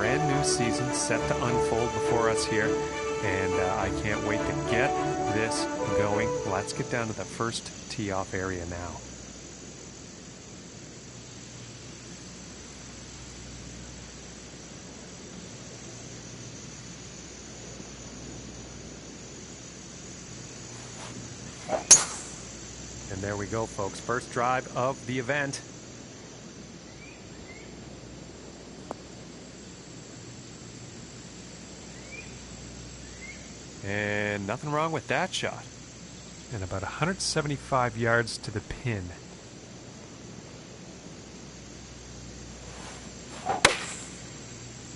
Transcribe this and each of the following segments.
brand new season set to unfold before us here, and I can't wait to get this going. Let's get down to the first tee-off area now. And there we go, folks. First drive of the event. And nothing wrong with that shot. And about 175 yards to the pin.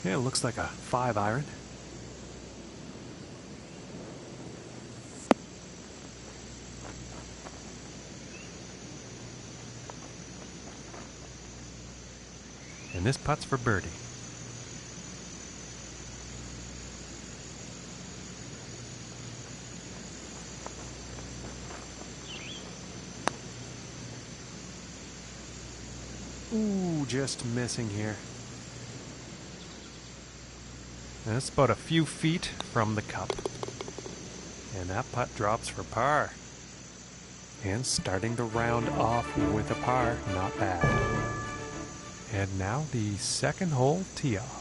Yeah, it looks like a 5-iron. And this putt's for birdie. Ooh, just missing here. And it's about a few feet from the cup. And that putt drops for par. And starting the round off with a par, not bad. And now the second hole tee off.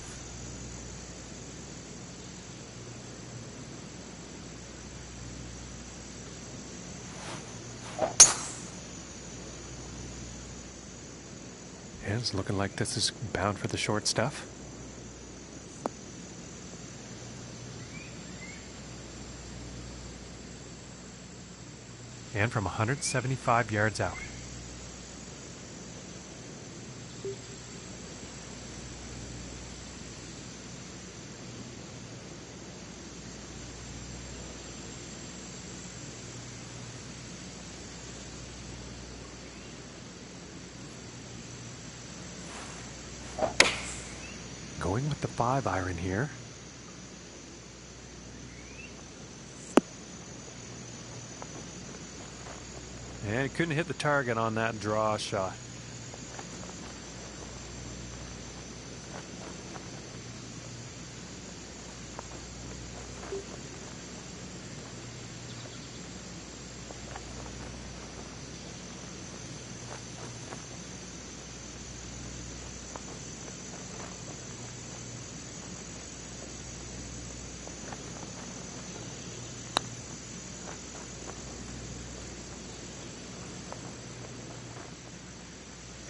And it's looking like this is bound for the short stuff. And from 175 yards out. Going with the 5-iron here. And he couldn't hit the target on that draw shot.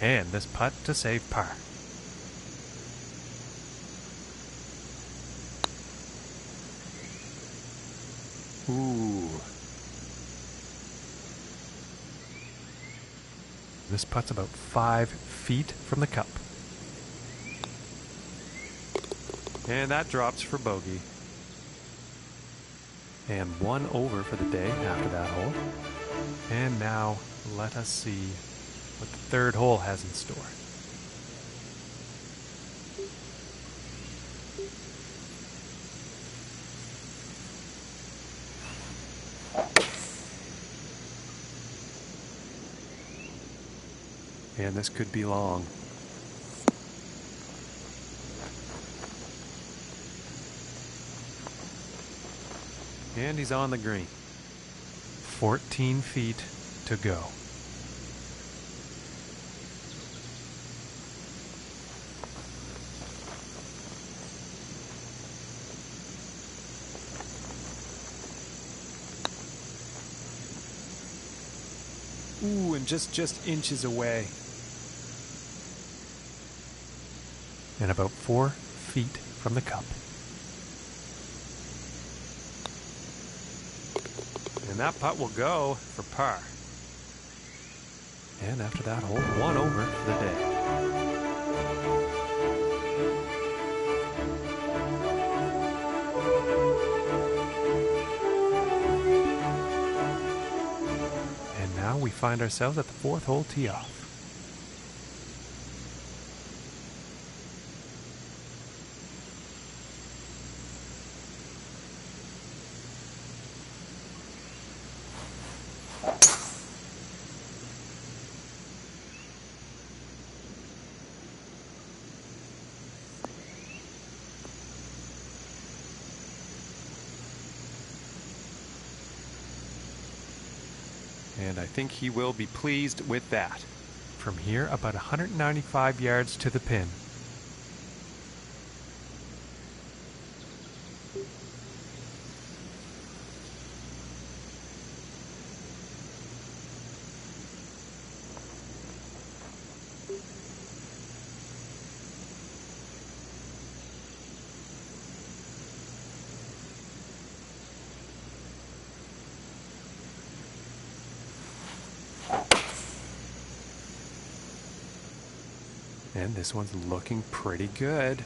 And this putt to save par. Ooh. This putt's about 5 feet from the cup. And that drops for bogey. And 1 over for the day after that hole. And now let us see what the third hole has in store. And this could be long. And he's on the green. 14 feet to go. Ooh, and just inches away. And about 4 feet from the cup. And that putt will go for par. And after that hole, 1 over for the day. And now we find ourselves at the 4th hole tee off. And I think he will be pleased with that. From here, about 195 yards to the pin. And this one's looking pretty good.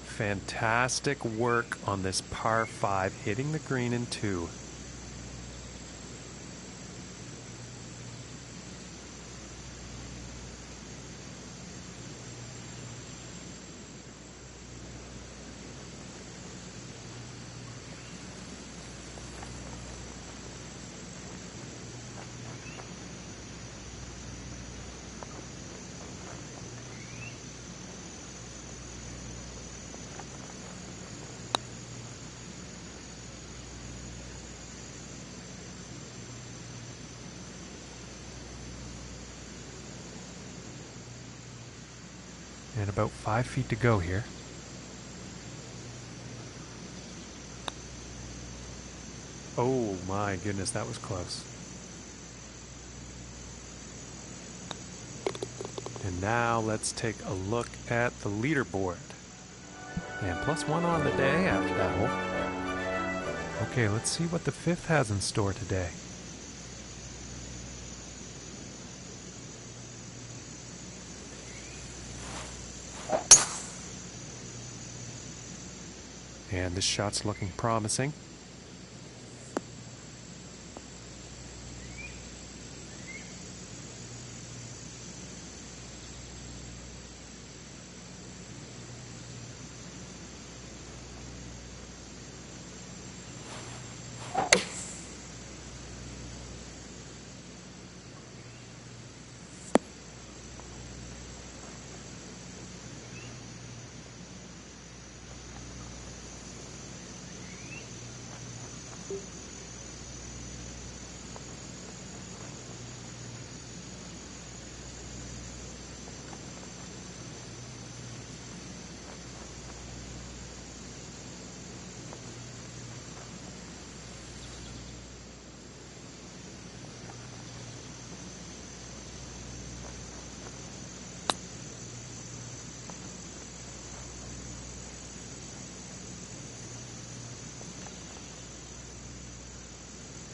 Fantastic work on this par 5, hitting the green in 2. And about 5 feet to go here. Oh my goodness, that was close. And now let's take a look at the leaderboard. And +1 on the day after that hole. Okay, let's see what the 5th has in store today. And this shot's looking promising.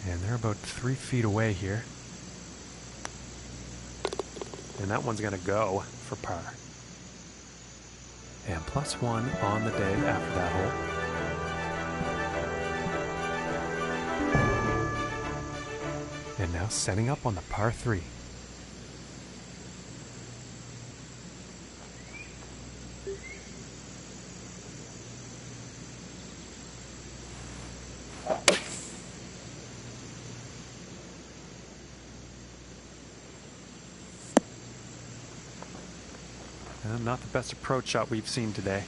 And they're about 3 feet away here. And that one's going to go for par. And +1 on the day after that hole. And now setting up on the par 3. Not the best approach shot we've seen today.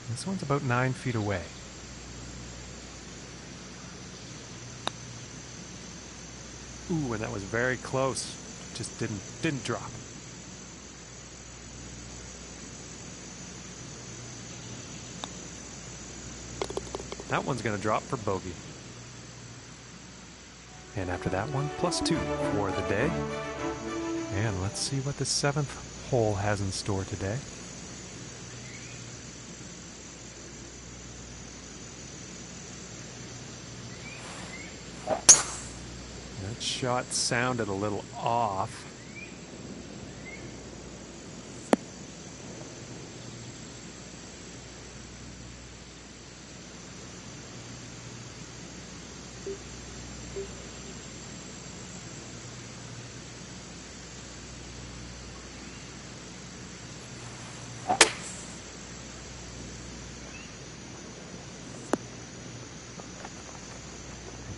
This one's about 9 feet away. Ooh, and that was very close. Just didn't drop. That one's going to drop for bogey. And after that one, +2 for the day. And let's see what the 7th hole has in store today. That shot sounded a little off.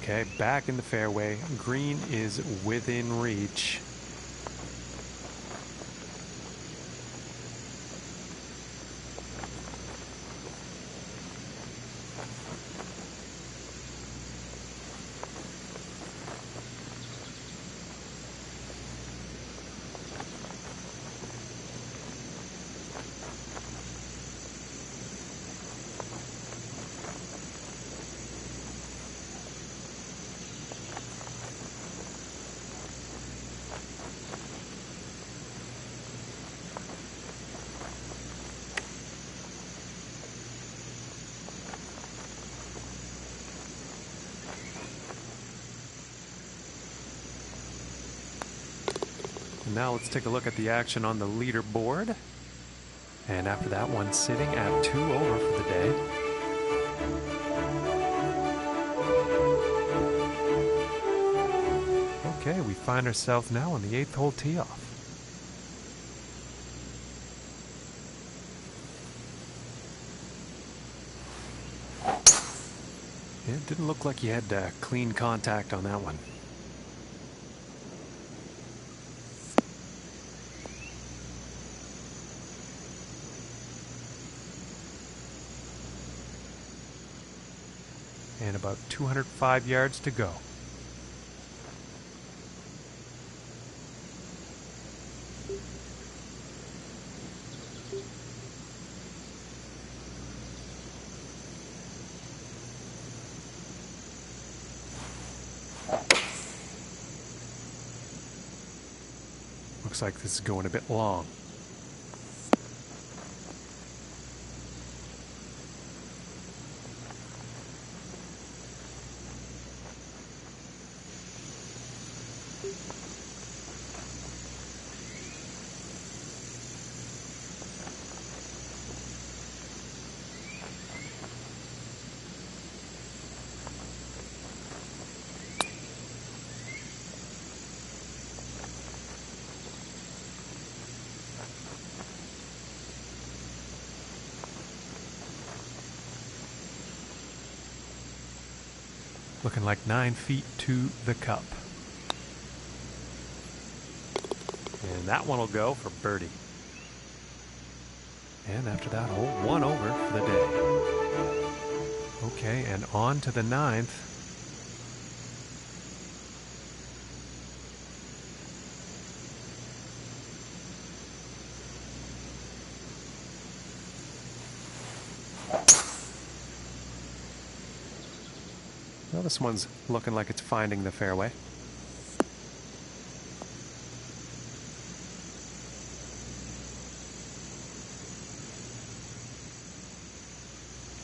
Okay, back in the fairway. Green is within reach. Now let's take a look at the action on the leaderboard. And after that one, sitting at 2 over for the day. Okay, we find ourselves now on the 8th hole tee off. It didn't look like you had clean contact on that one. And about 205 yards to go. Looks like this is going a bit long. Looking like 9 feet to the cup. And that one will go for birdie. And after that hole, 1 over for the day. Okay, and on to the 9th. Well, this one's looking like it's finding the fairway.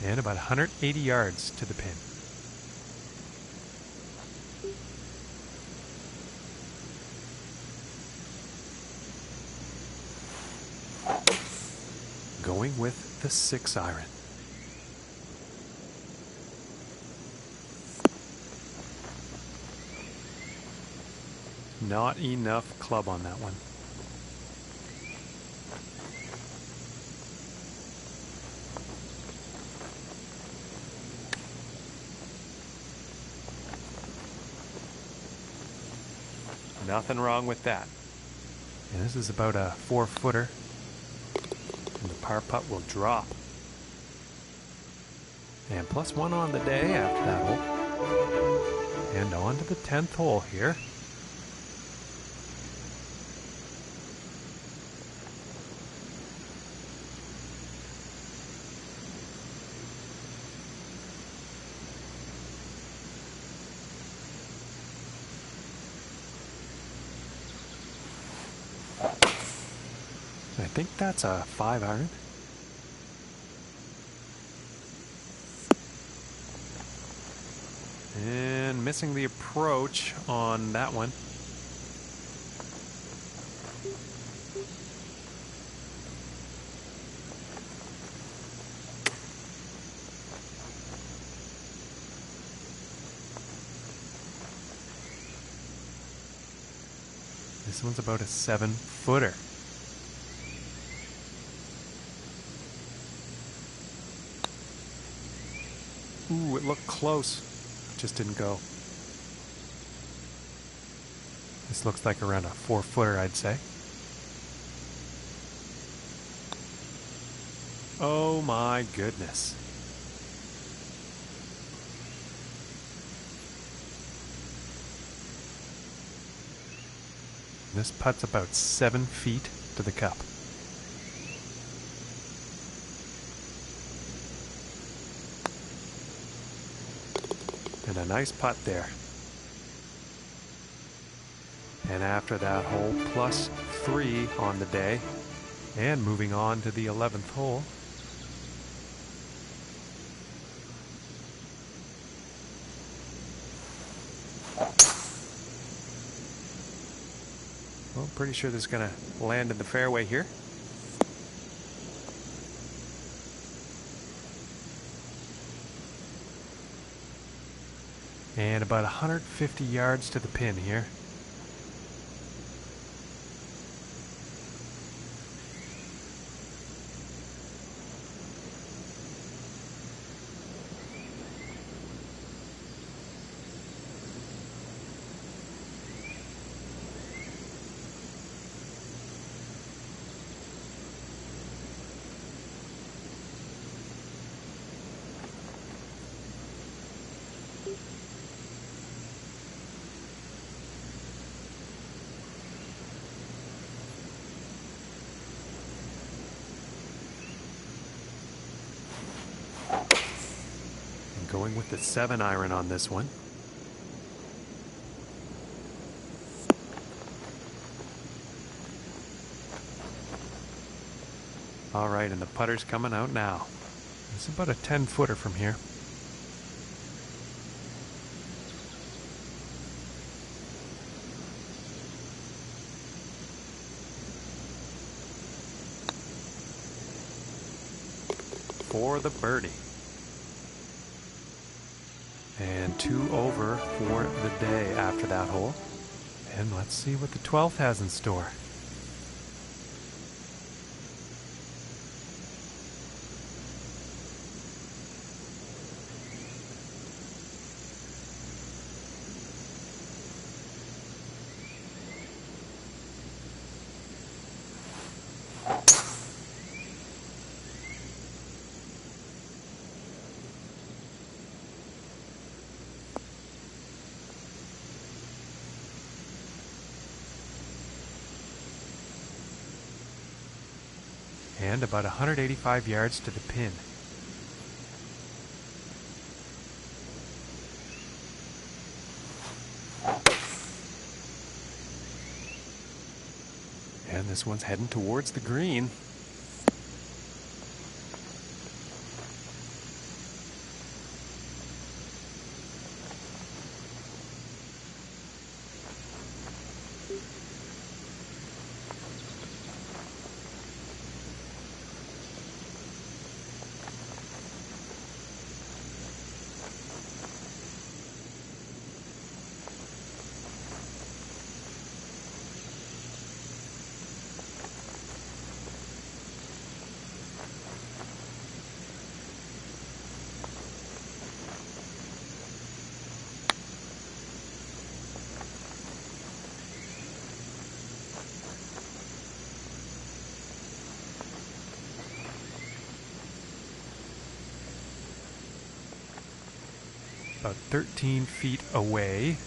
And about 180 yards to the pin. Going with the 6 iron. Not enough club on that one. Nothing wrong with that. And this is about a 4-footer. And the par putt will drop. And +1 on the day after that hole. And on to the 10th hole here. I think that's a 5 iron. And missing the approach on that one. This one's about a 7-footer. Ooh, it looked close. Just didn't go. This looks like around a 4-footer, I'd say. Oh my goodness. This putt's about 7 feet to the cup. And a nice putt there. And after that hole, +3 on the day. And moving on to the 11th hole. Well, pretty sure this is going to land in the fairway here. And about 150 yards to the pin here. Going with the 7-iron on this one. All right, and the putter's coming out now. It's about a 10-footer from here. For the birdie. And 2 over for the day after that hole. And let's see what the 12th has in store. And about 185 yards to the pin. And this one's heading towards the green. About 13 feet away.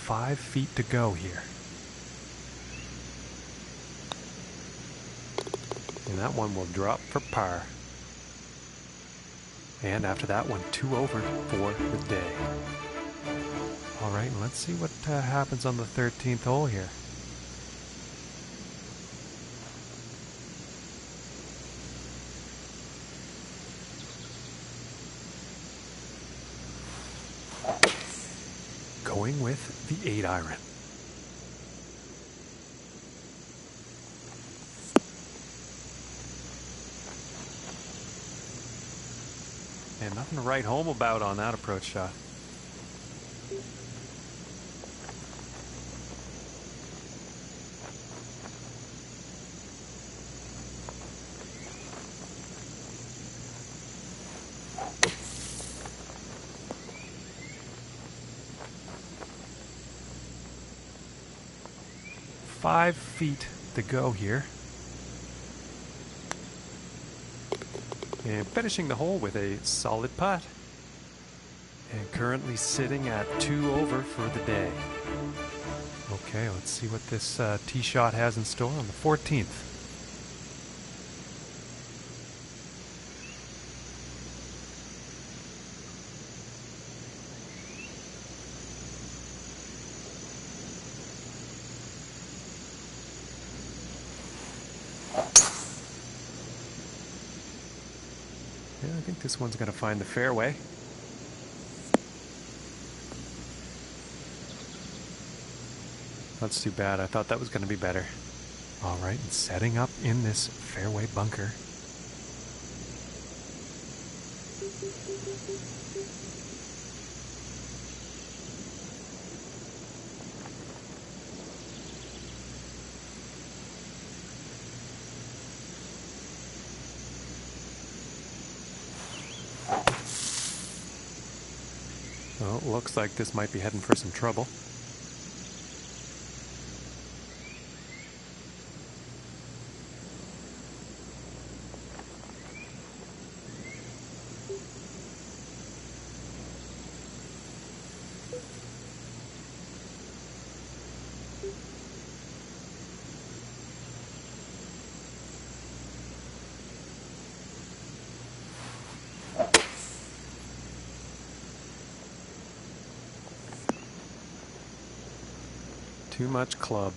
Five feet to go here. And that one will drop for par. And after that one, 2 over for the day. All right, let's see what happens on the 13th hole here. Going with the 8-iron. And nothing to write home about on that approach shot. 5 feet to go here. And finishing the hole with a solid putt. And currently sitting at 2 over for the day. Okay, let's see what this tee shot has in store on the 14th. Yeah, I think this one's going to find the fairway. That's too bad. I thought that was going to be better. All right, and setting up in this fairway bunker. Well, looks like this might be heading for some trouble. Too much club.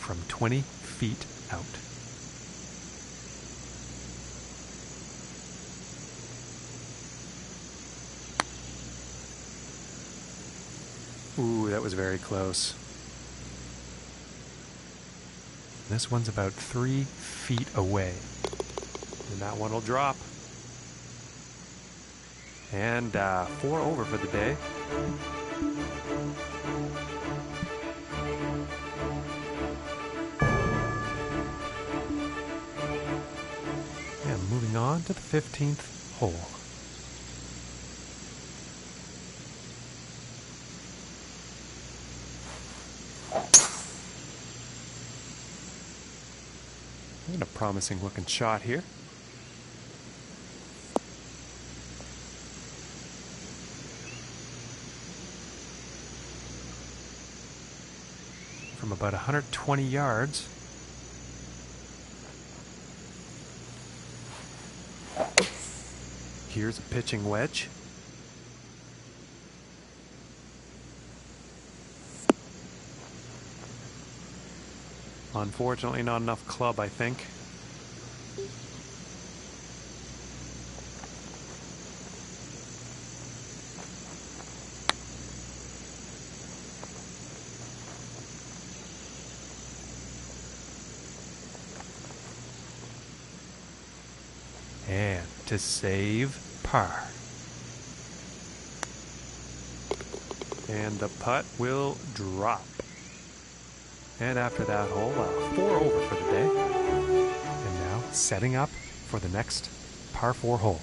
From 20 feet out. Ooh, that was very close. This one's about 3 feet away. And that one will drop. And 4 over for the day. And moving on to the 15th hole. And a promising looking shot here. From about 120 yards. Here's a pitching wedge. Unfortunately, not enough club, I think. And to save par. And the putt will drop. And after that hole, 4 over for the day. And now setting up for the next par 4 hole.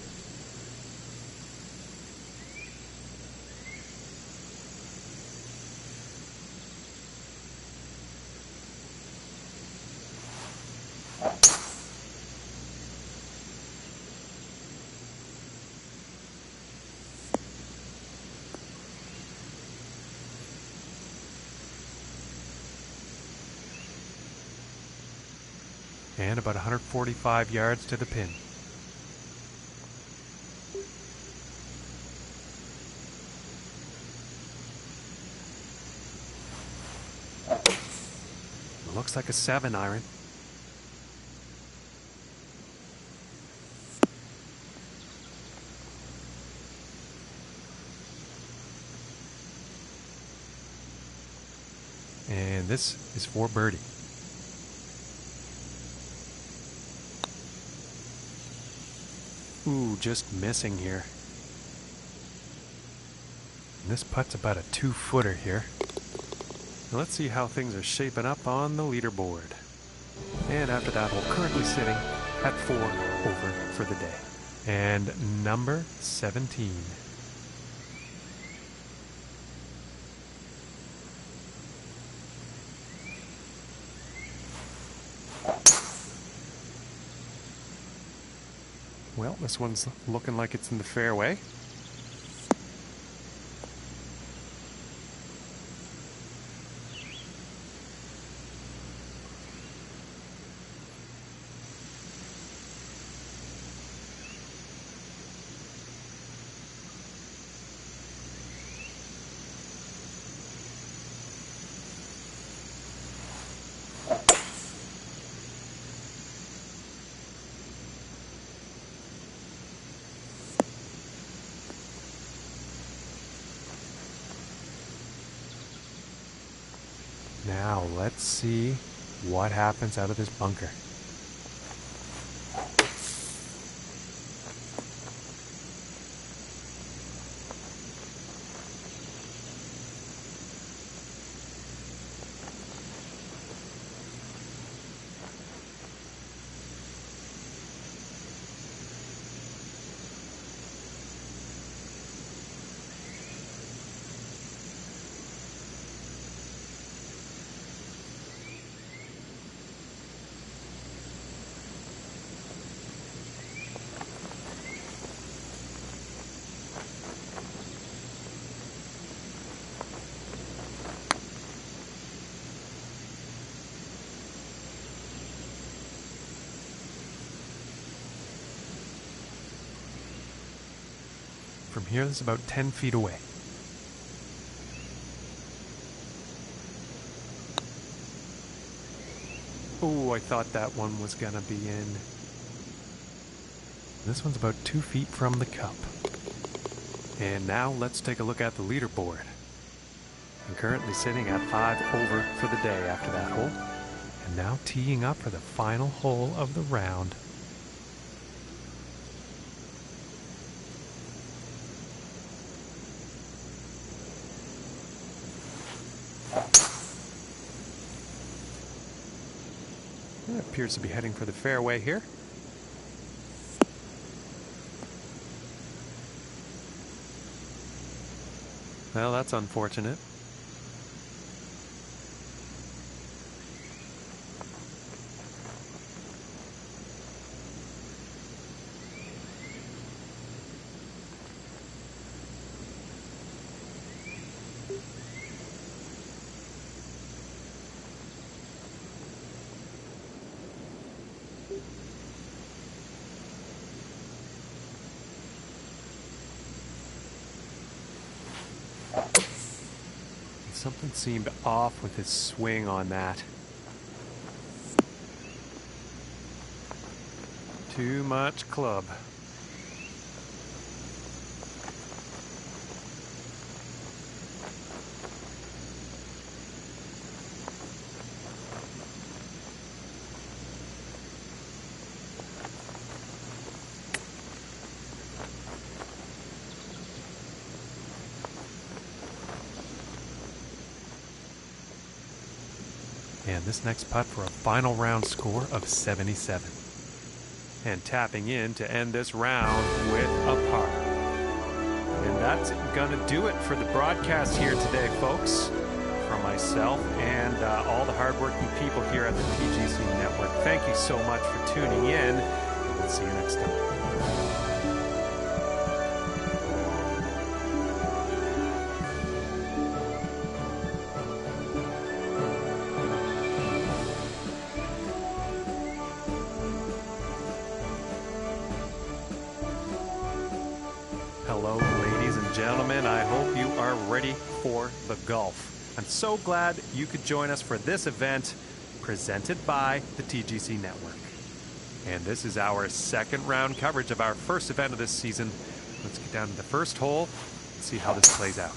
And about 145 yards to the pin. Looks like a 7 iron. And this is for birdie. Ooh, just missing here. And this putt's about a 2-footer here. Now let's see how things are shaping up on the leaderboard. And after that hole, currently sitting at 4 over for the day. And number 17. Well, this one's looking like it's in the fairway. Now let's see what happens out of this bunker. From here, this is about 10 feet away. Oh, I thought that one was gonna be in. This one's about 2 feet from the cup. And now let's take a look at the leaderboard. I'm currently sitting at 5 over for the day after that hole. And now teeing up for the final hole of the round. It appears to be heading for the fairway here. Well, that's unfortunate. Something seemed off with his swing on that. Too much club. And this next putt for a final round score of 77. And tapping in to end this round with a par. And that's gonna do it for the broadcast here today, folks. From myself and all the hardworking people here at the TGC Network. Thank you so much for tuning in, and we'll see you next time. Hello, ladies and gentlemen. I hope you are ready for the golf. I'm so glad you could join us for this event presented by the TGC Network. And this is our second round coverage of our first event of this season. Let's get down to the first hole and see how this plays out.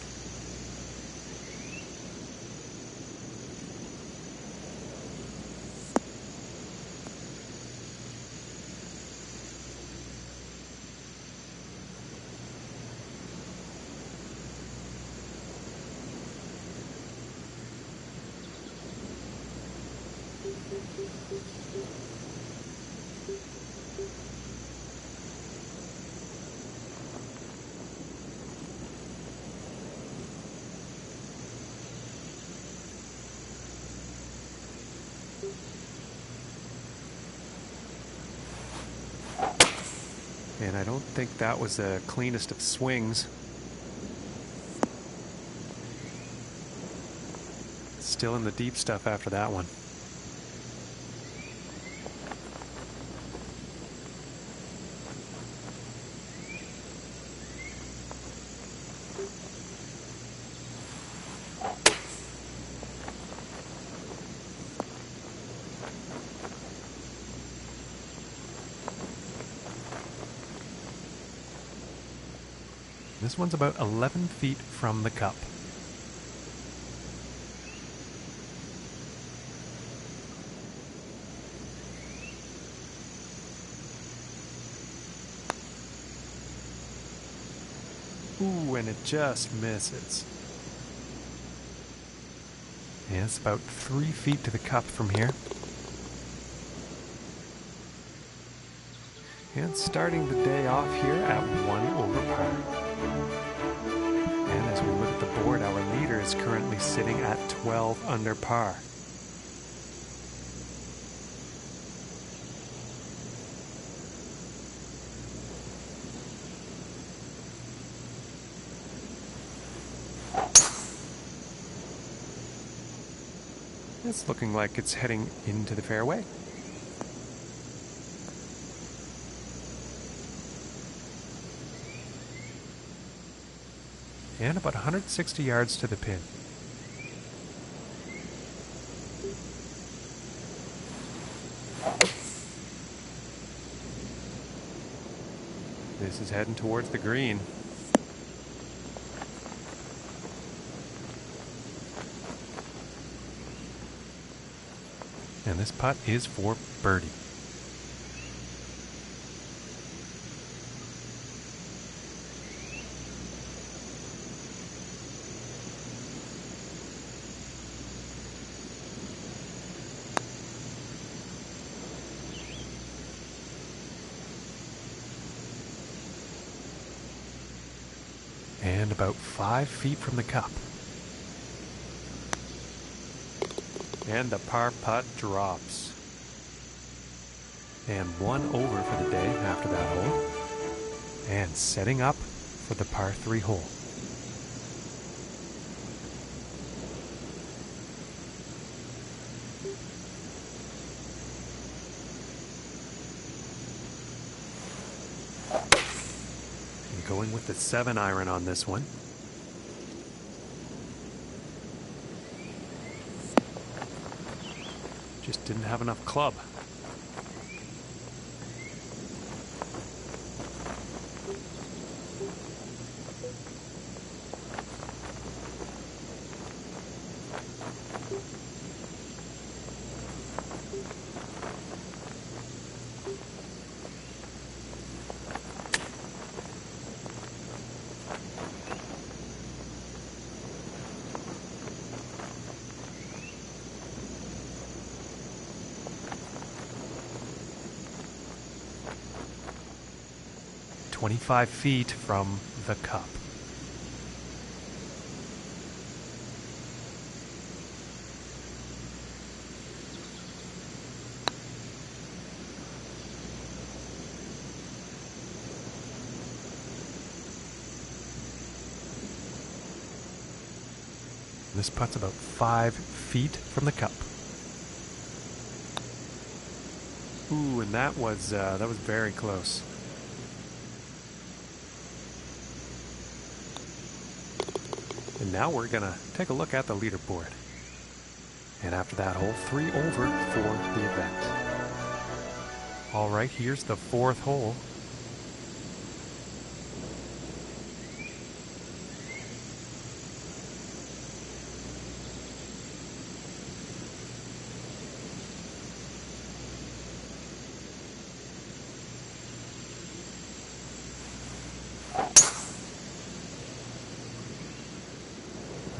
And I don't think that was the cleanest of swings. Still in the deep stuff after that one. This one's about 11 feet from the cup. Ooh, and it just misses. Yeah, it's about 3 feet to the cup from here. And starting the day off here at 1 over par. And as we look at the board, our leader is currently sitting at 12 under par. It's looking like it's heading into the fairway. And about 160 yards to the pin. This is heading towards the green. And this putt is for birdie. And about 5 feet from the cup. And the par putt drops. And 1 over for the day after that hole. And setting up for the par 3 hole. And going with the 7 iron on this one. Just didn't have enough club. "25 feet from the cup." This putt's about 5 feet from the cup. Ooh, and that was very close. And now we're gonna take a look at the leaderboard. And after that hole, 3 over for the event. All right, here's the 4th hole.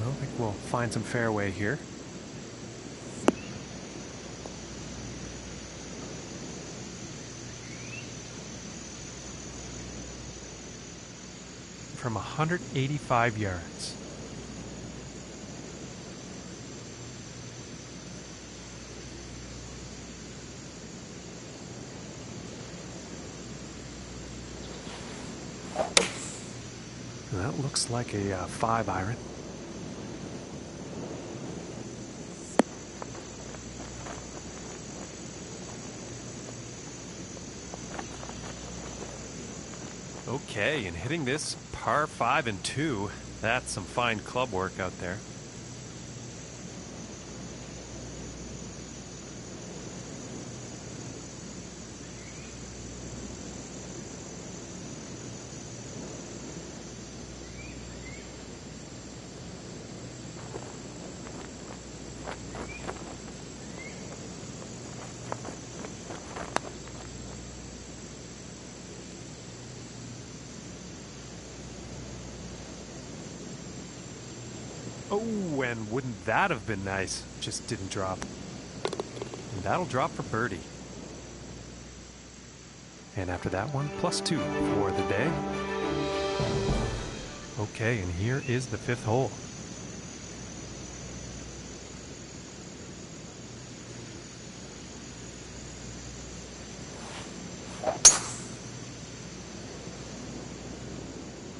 I think we'll find some fairway here. from 185 yards. And that looks like a 5-iron. Okay, and hitting this par 5 and 2, that's some fine club work out there. Oh, and wouldn't that have been nice? Just didn't drop. And that'll drop for birdie. And after that one, +2 for the day. Okay, and here is the 5th hole.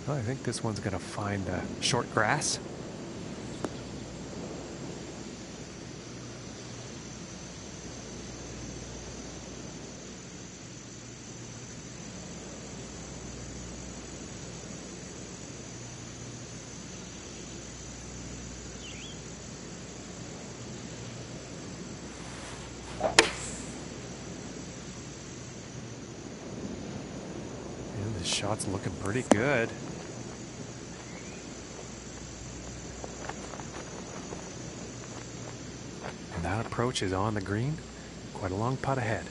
Well, I think this one's gonna find short grass. And the shot's looking pretty good. And that approach is on the green. Quite a long putt ahead.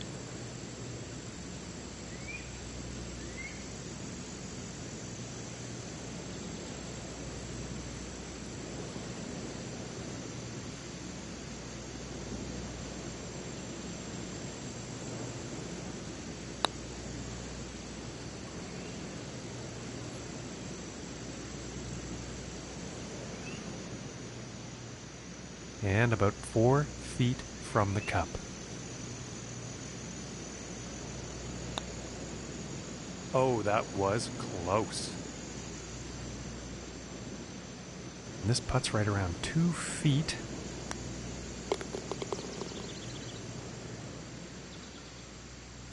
And about 4 feet from the cup. Oh, that was close. And this putt's right around 2 feet.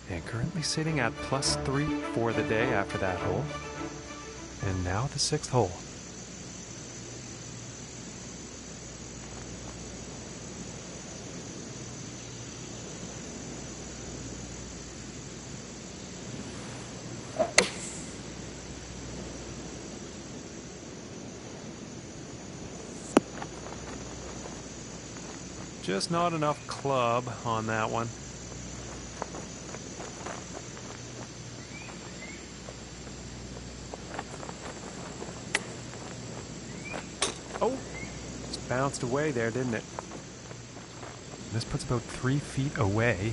And currently sitting at +3 for the day after that hole. And now the 6th hole. Just not enough club on that one. Oh, just bounced away there, didn't it? This puts about 3 feet away.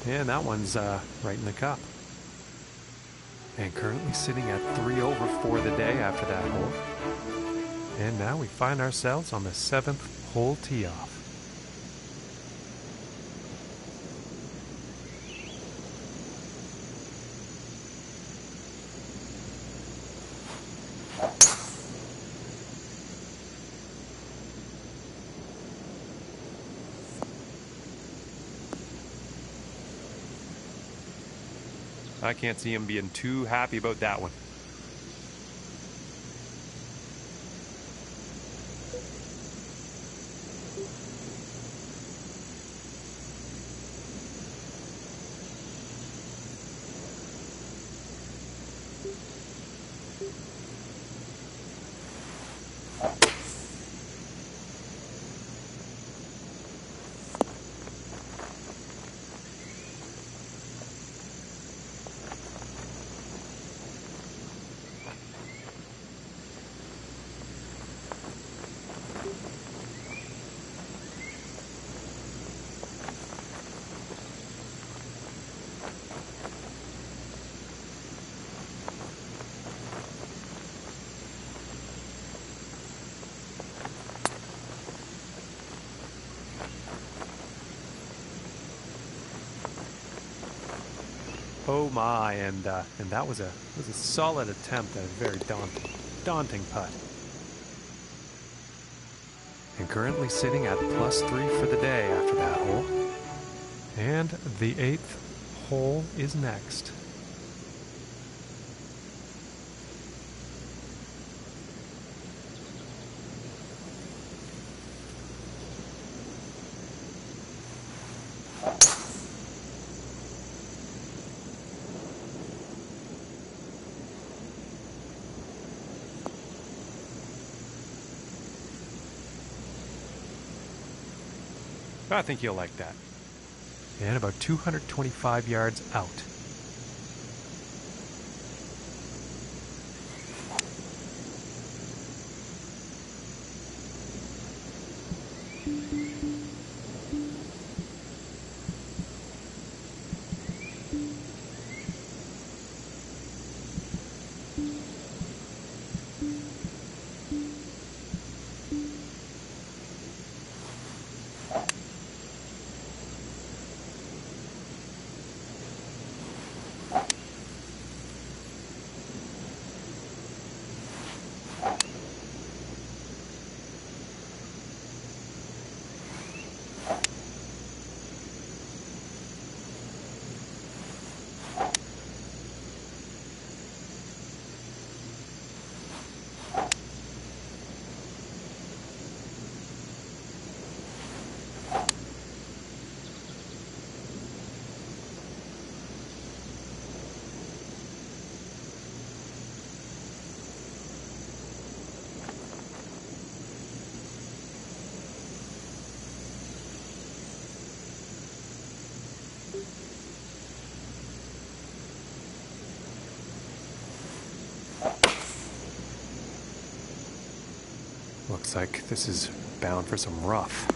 And that one's right in the cup. And currently sitting at 3 over for the day after that hole. And now we find ourselves on the 7th hole tee off. I can't see him being too happy about that one. Oh my, and that was a solid attempt at a very daunting putt. And currently sitting at +3 for the day after that hole. And the 8th hole is next. I think you'll like that. And about 225 yards out. Looks like this is bound for some rough.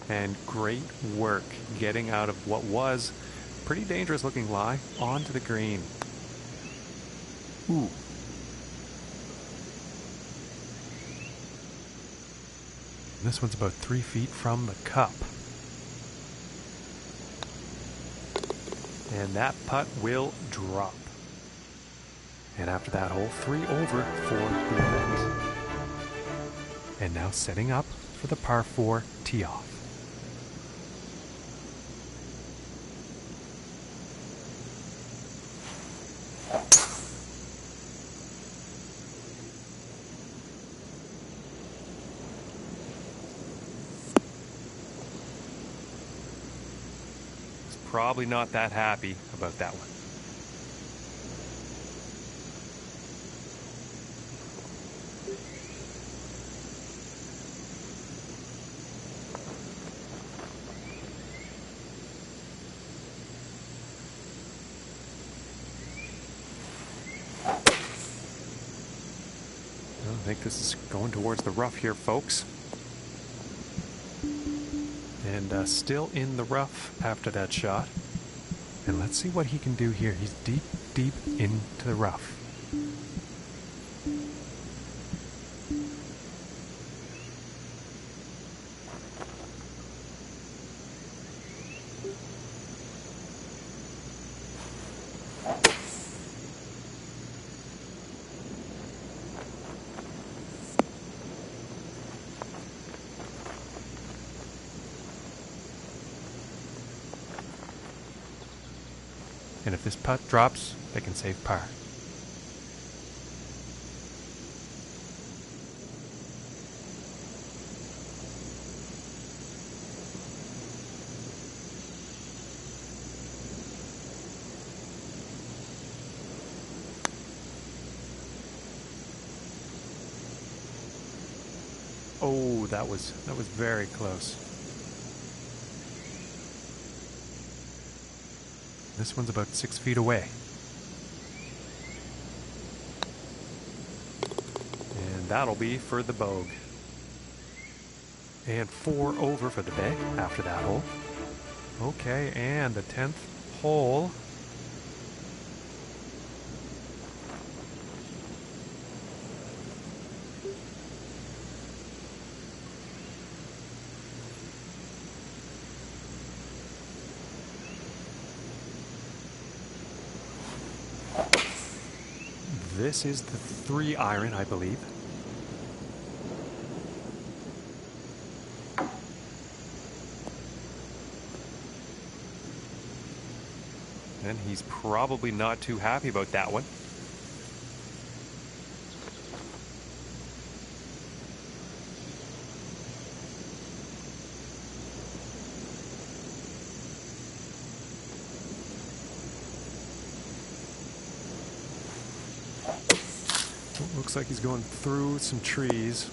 And great work getting out of what was pretty dangerous looking lie onto the green. Ooh. This one's about 3 feet from the cup. And that putt will drop. And after that hole, 3 over for the event. And now setting up for the par 4 tee off. Probably not that happy about that one. I think this is going towards the rough here, folks. And still in the rough after that shot. And let's see what he can do here. He's deep, deep into the rough. And if this putt drops, they can save par. Oh, that was very close. This one's about 6 feet away. And that'll be for the bogue. And 4 over for the bay after that hole. Okay, and the 10th hole. This is the 3 iron, I believe. And he's probably not too happy about that one. Looks like he's going through some trees.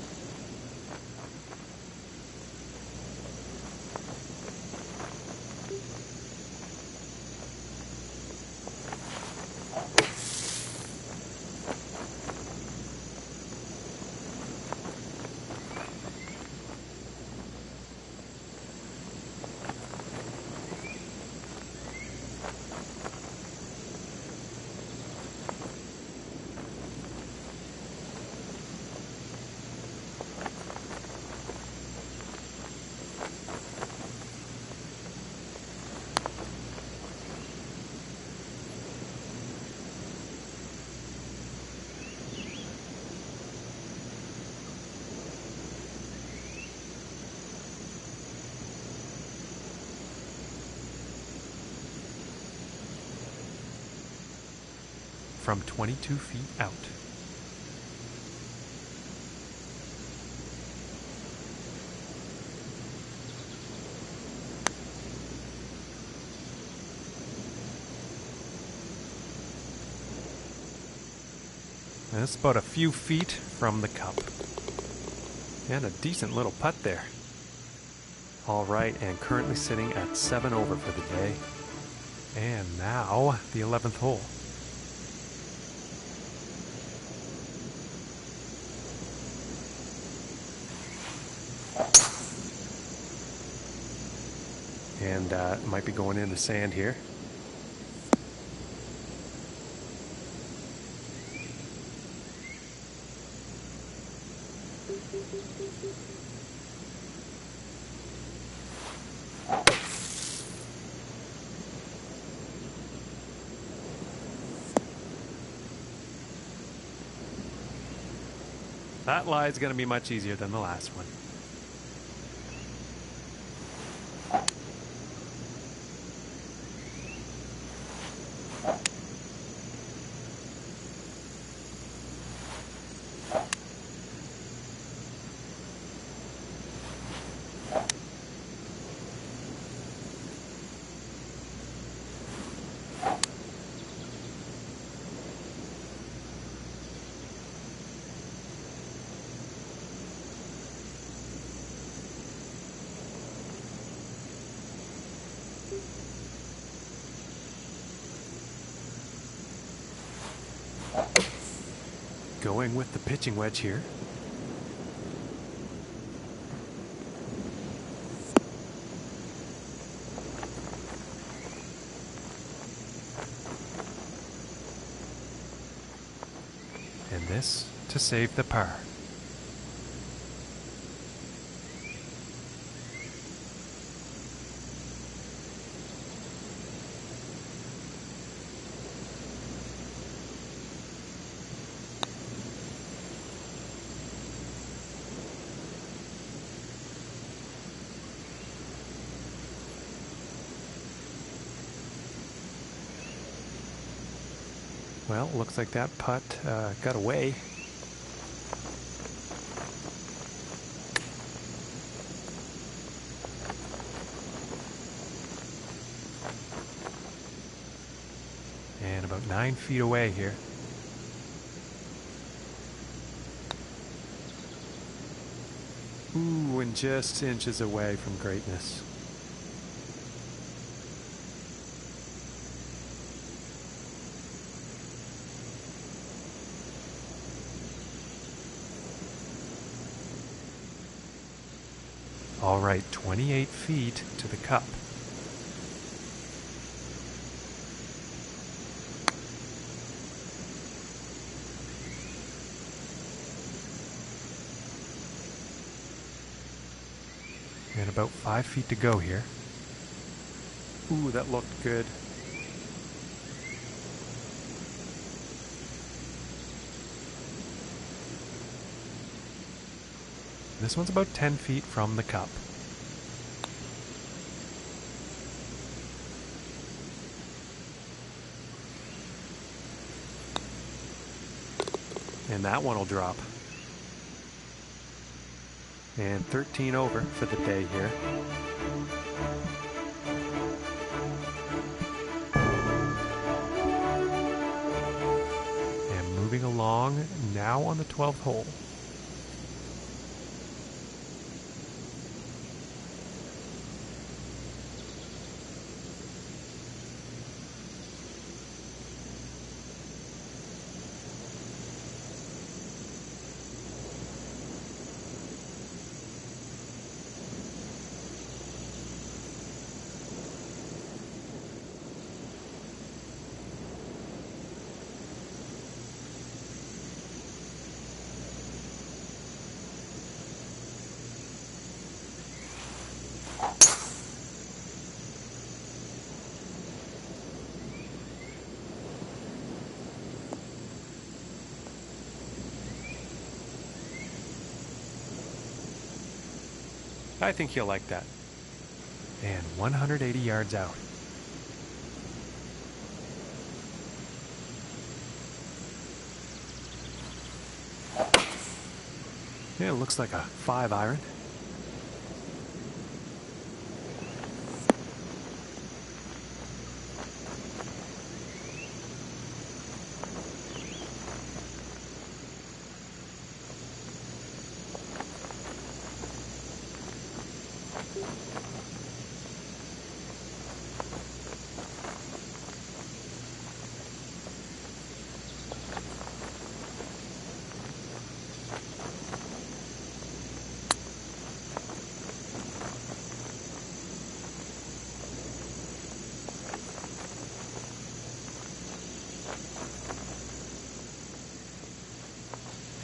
From 22 feet out. And it's about a few feet from the cup. And a decent little putt there. All right, and currently sitting at 7 over for the day. And now the 11th hole. And might be going into sand here. That lie is going to be much easier than the last one. Going with the pitching wedge here. And this to save the par. Well, looks like that putt got away. And about 9 feet away here. Ooh, and just inches away from greatness. All right, 28 feet to the cup. And about 5 feet to go here. Ooh, that looked good. This one's about 10 feet from the cup. And that one will drop. And 13 over for the day here. And moving along, now on the 12th hole. I think he'll like that. And 180 yards out. Yeah, it looks like a 5-iron.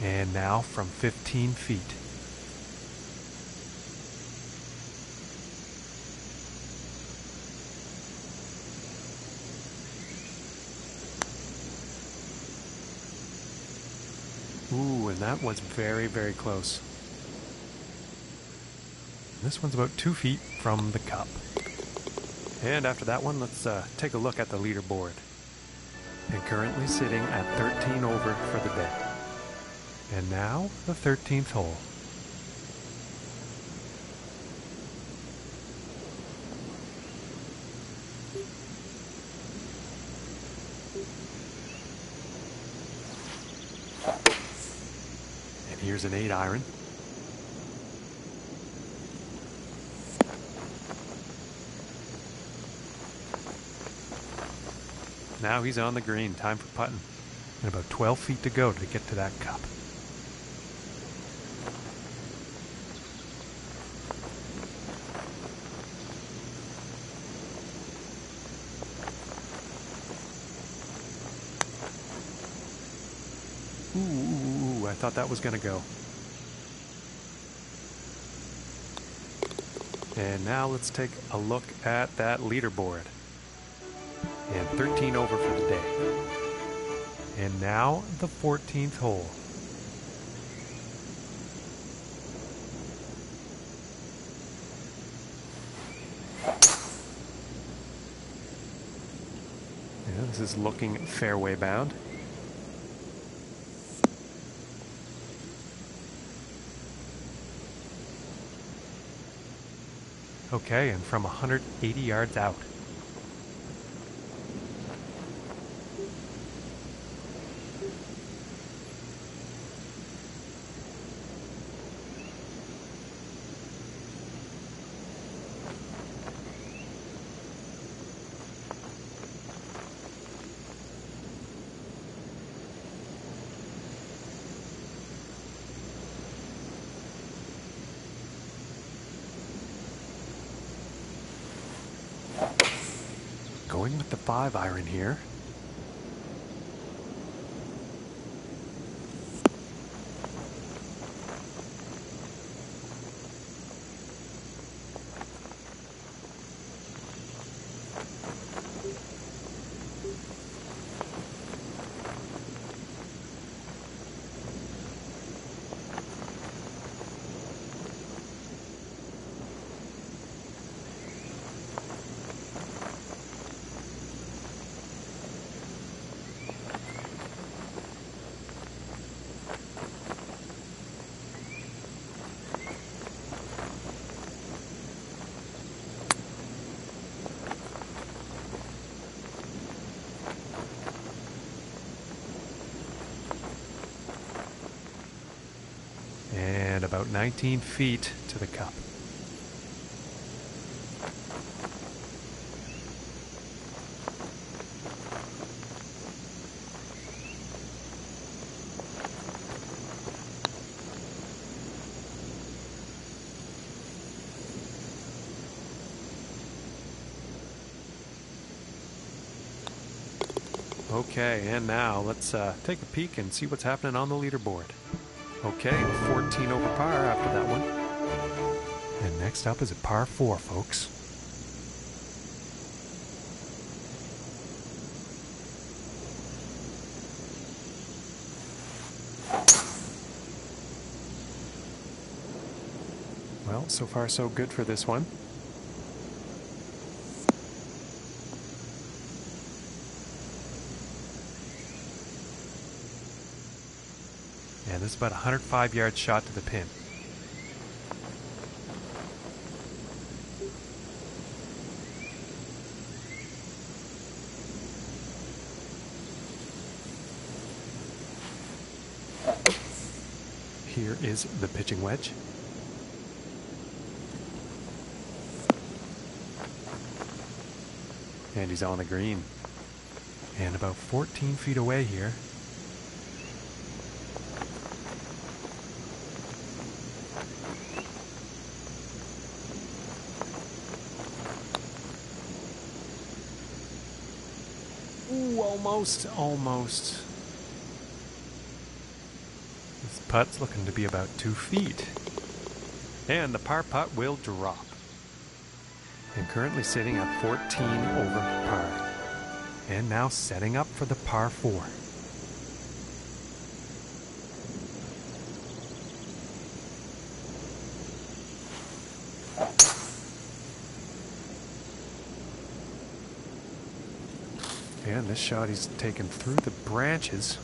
And now from 15 feet. Ooh, and that was very, very close. This one's about 2 feet from the cup. And after that one, let's take a look at the leaderboard. And currently sitting at 13 over for the day. And now, the 13th hole. And here's an 8-iron. Now he's on the green, time for putting. And about 12 feet to go to get to that cup. Ooh, I thought that was going to go. And now let's take a look at that leaderboard. And 13 over for the day. And now the 14th hole. Yeah, this is looking fairway bound. Okay, and from 180 yards out. Going with the 5-iron here. And about 19 feet to the cup. Okay, and now let's take a peek and see what's happening on the leaderboard. Okay, 14 over par after that one. And next up is a par 4, folks. Well, so far so good for this one. And this is about a 105-yard shot to the pin. Here is the pitching wedge. And he's on the green. And about 14 feet away here. Ooh, almost. This putt's looking to be about 2 feet. And the par putt will drop. And currently sitting at 14 over par. And now setting up for the par 4. And this shot he's taken through the branches.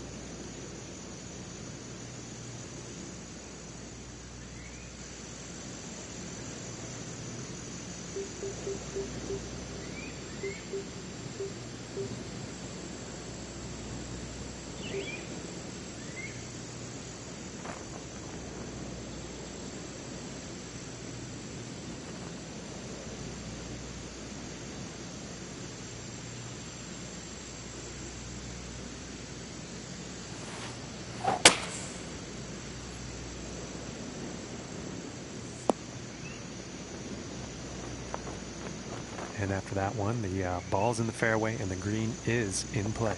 And after that one, the ball's in the fairway and the green is in play.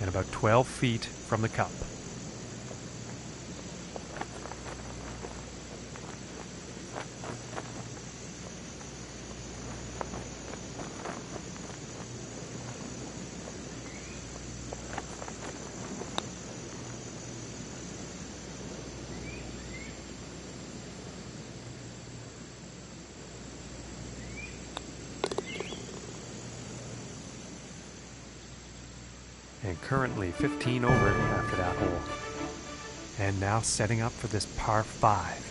And about 12 feet from the cup. And currently 15 over after that hole. And now setting up for this par 5.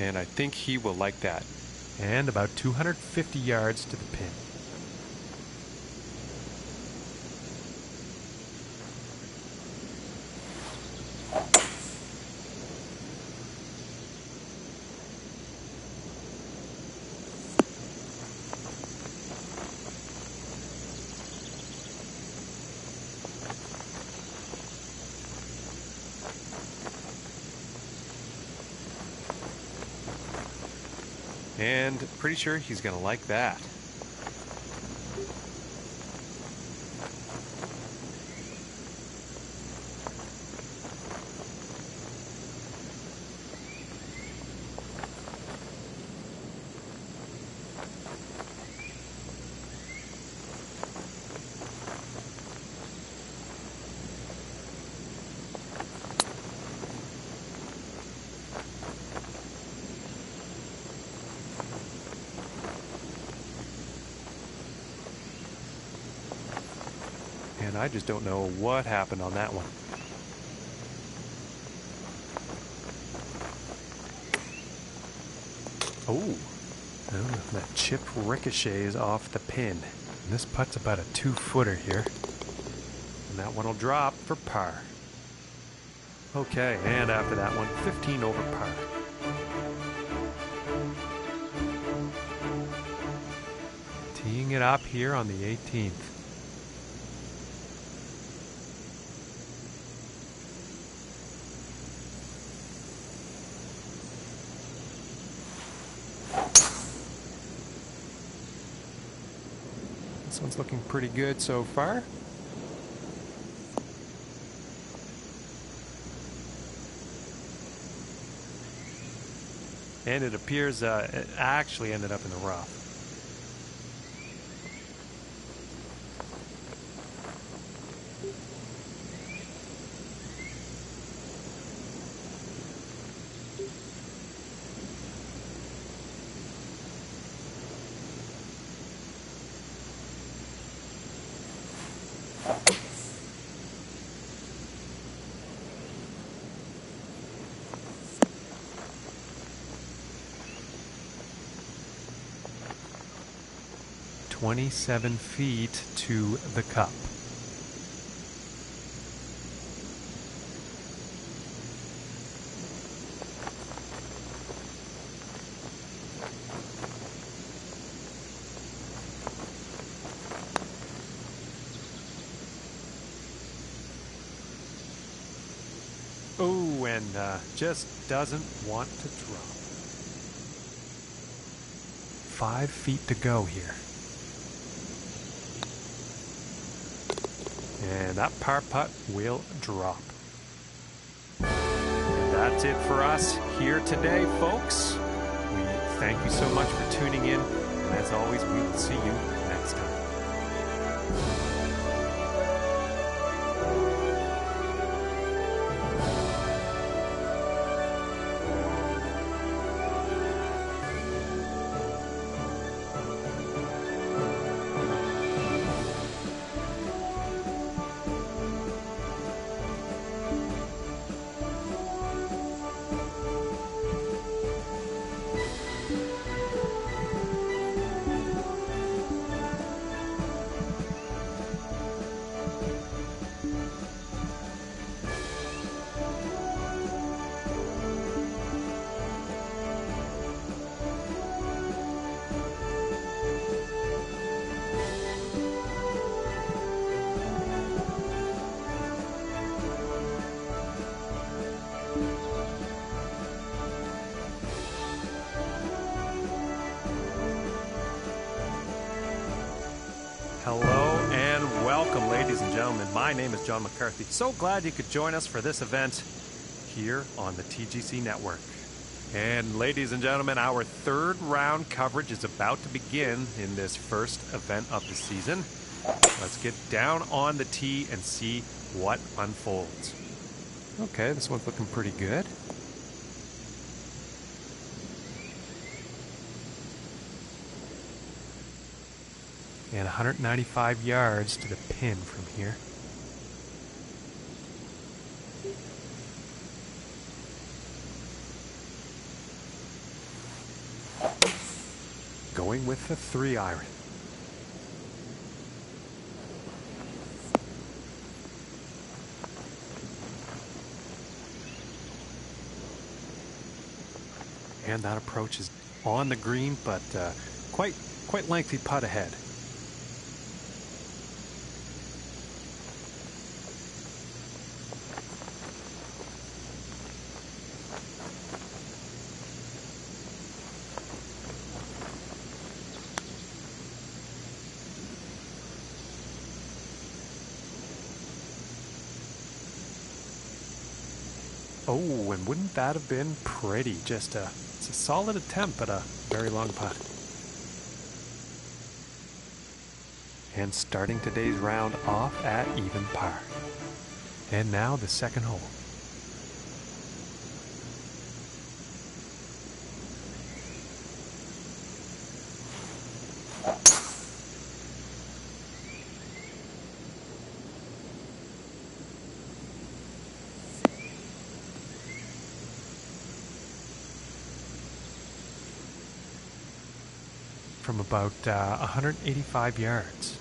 And I think he will like that. And about 250 yards to the pin. And pretty sure he's going to like that. And I just don't know what happened on that one. Oh, that chip ricochets off the pin. And this putt's about a 2-footer here. And that one will drop for par. Okay, and after that one, 15 over par. Teeing it up here on the 18th. This one's looking pretty good so far. And it appears it actually ended up in the rough. "27 feet to the cup." Oh, and just doesn't want to drop. 5 feet to go here. And that par putt will drop. And that's it for us here today, folks. We thank you so much for tuning in. And as always, we will see you next time. Hello and welcome, ladies and gentlemen. My name is John McCarthy. So glad you could join us for this event here on the TGC Network. And ladies and gentlemen, our third round coverage is about to begin in this first event of the season. Let's get down on the tee and see what unfolds. Okay, this one's looking pretty good. And 195 yards to the pin from here. going with the 3-iron. And that approach is on the green, but quite lengthy putt ahead. Oh, and wouldn't that have been pretty? It's a solid attempt, but a very long putt. And starting today's round off at even par. And now the second hole. From about 185 yards.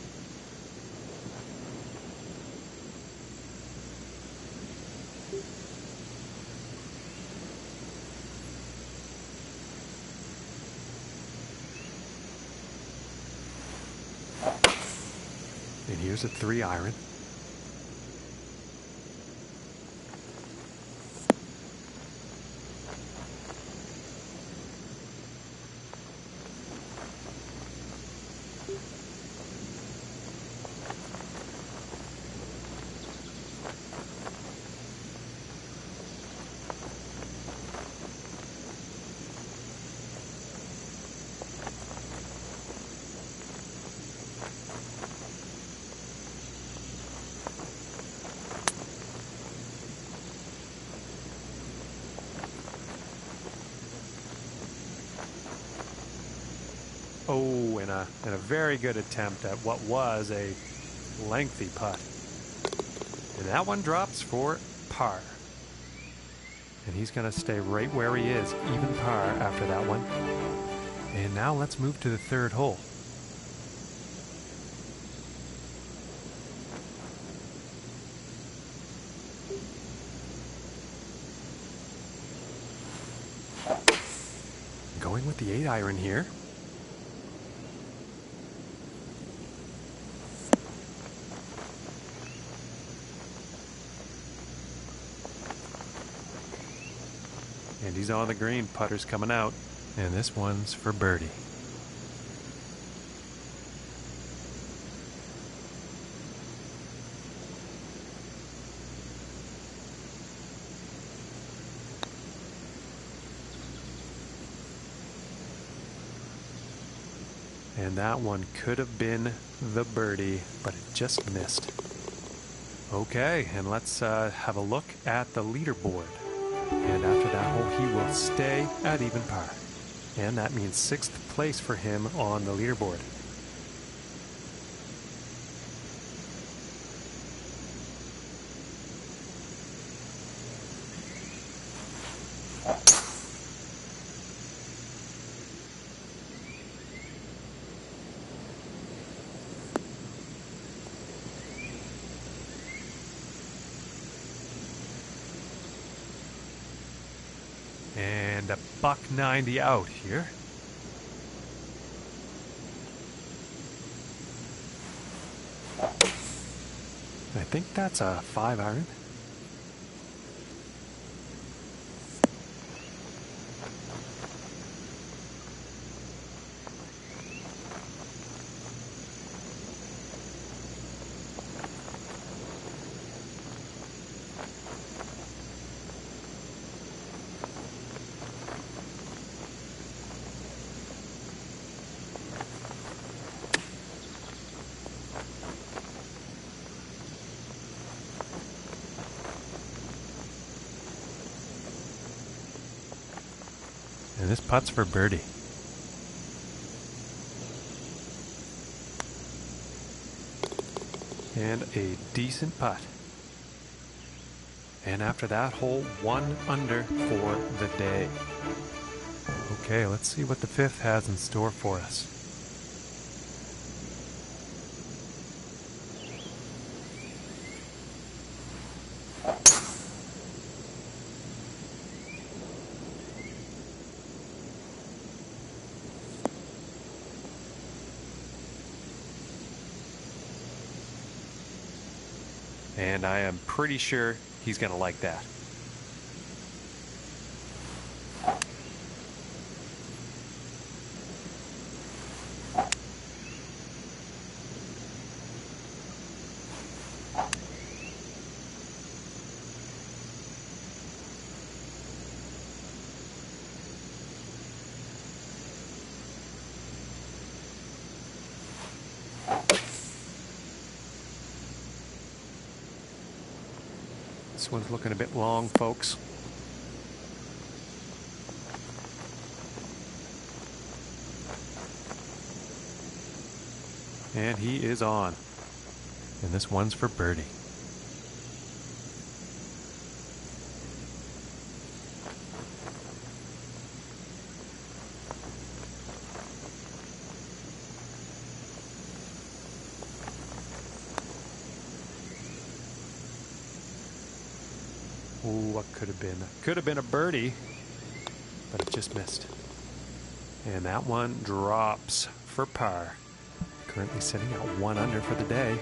And here's a 3-iron. Oh, and a very good attempt at what was a lengthy putt. And that one drops for par. And he's going to stay right where he is, even par after that one. And now let's move to the third hole. Going with the 8-iron here. And he's on the green, putter's coming out, and this one's for birdie. And that one could have been the birdie, but it just missed. Okay, and let's have a look at the leaderboard. And after that hole, he will stay at even par. And that means 6th place for him on the leaderboard. And a $190 out here. I think that's a 5-iron. And this putt's for birdie. And a decent putt. And after that hole, 1 under for the day. Okay, let's see what the 5th has in store for us. And I am pretty sure he's going to like that. This one's looking a bit long, folks. And he is on. And this one's for birdie. Ooh, what could have been? Could have been a birdie, but it just missed. And that one drops for par. Currently sitting at 1 under for the day.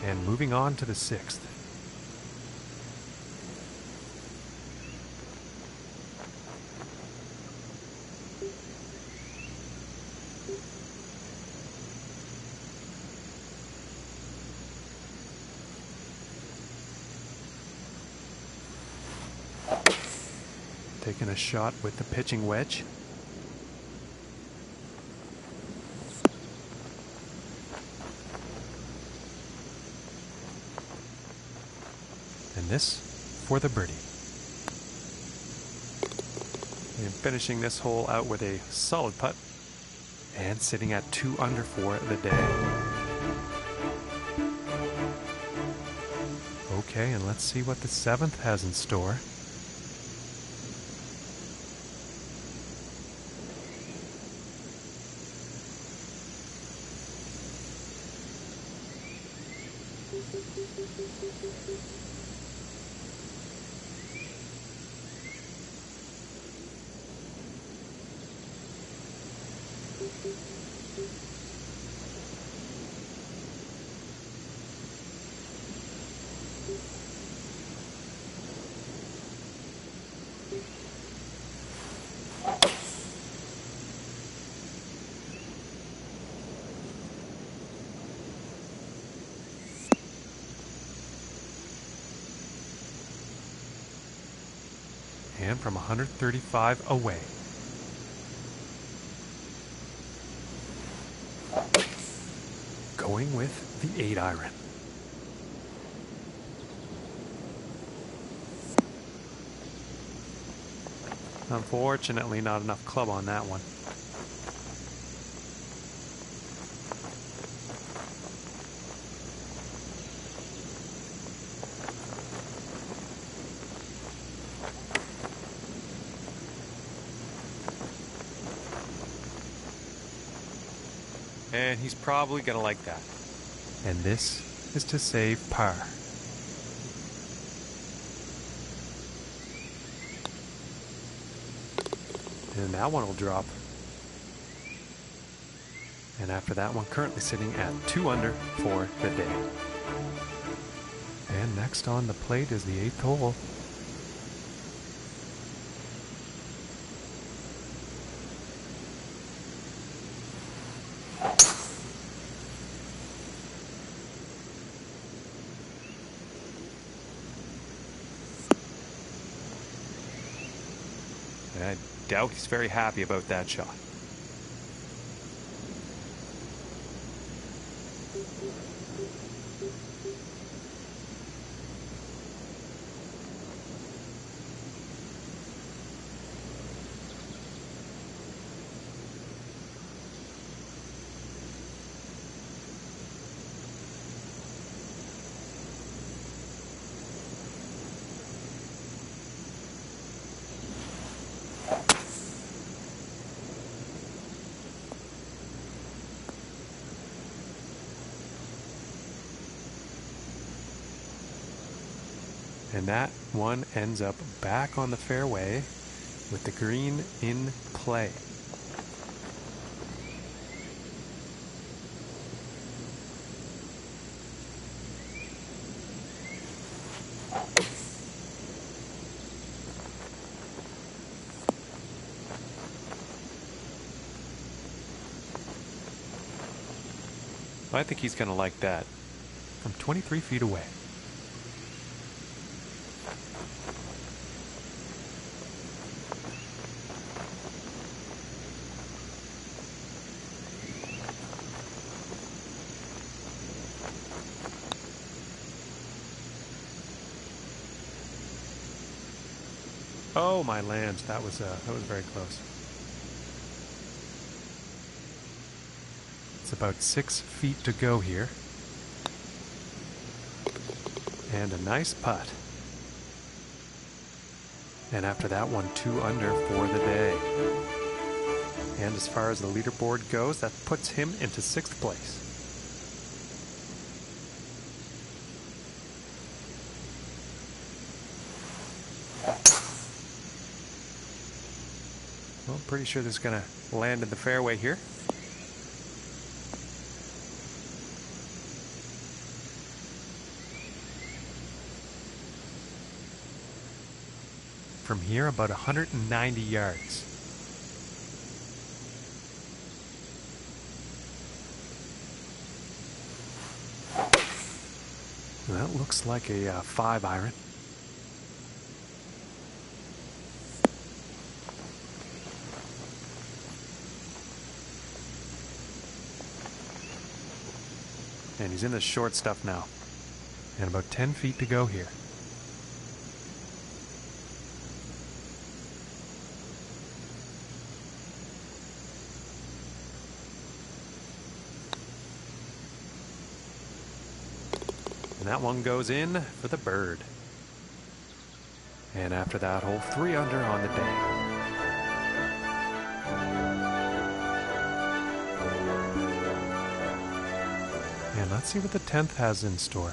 And moving on to the 6th. Taking a shot with the pitching wedge. And this for the birdie. And finishing this hole out with a solid putt. And sitting at 2 under for the day. Okay, and let's see what the 7th has in store. And from 135 away. Going with the 8 iron. Unfortunately, not enough club on that one. And he's probably going to like that. And this is to save par. And that one will drop. And after that one, currently sitting at 2 under for the day. And next on the plate is the 8th hole. I doubt he's very happy about that shot. And that one ends up back on the fairway with the green in play. I think he's going to like that from 23 feet away. Oh my land, that was very close. It's about 6 feet to go here. And a nice putt. And after that one, 2 under for the day. And as far as the leaderboard goes, that puts him into 6th place. Well, I'm pretty sure this is going to land in the fairway here. From here, about 190 yards. That looks like a 5 iron. And he's in the short stuff now. And about 10 feet to go here. And that one goes in for the bird. And after that hole, 3 under on the day. And let's see what the 10th has in store.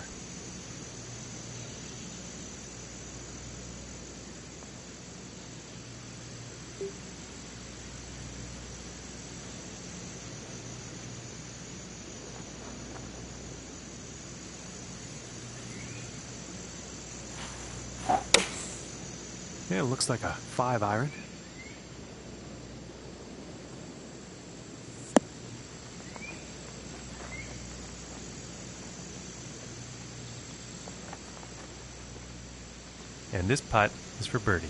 Yeah, it looks like a 5 iron. And this putt is for birdie.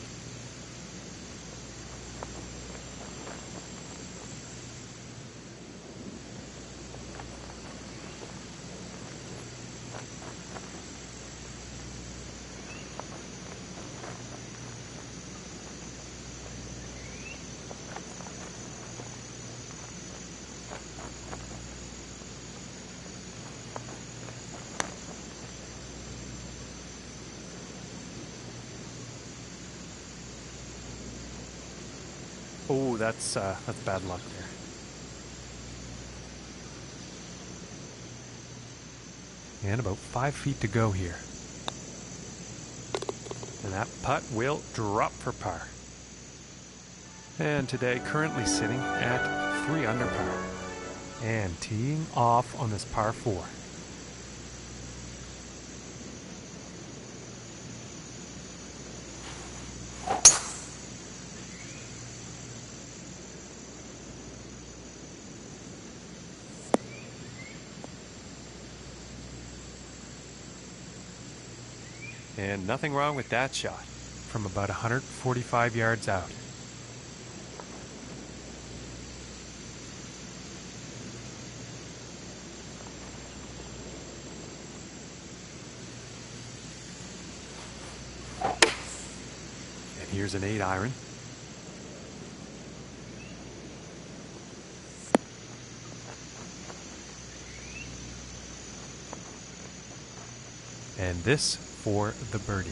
Oh, that's bad luck there. And about 5 feet to go here. And that putt will drop for par. And today currently sitting at 3 under par. And teeing off on this par 4. And nothing wrong with that shot from about 145 yards out. And here's an 8 iron. And this for the birdie.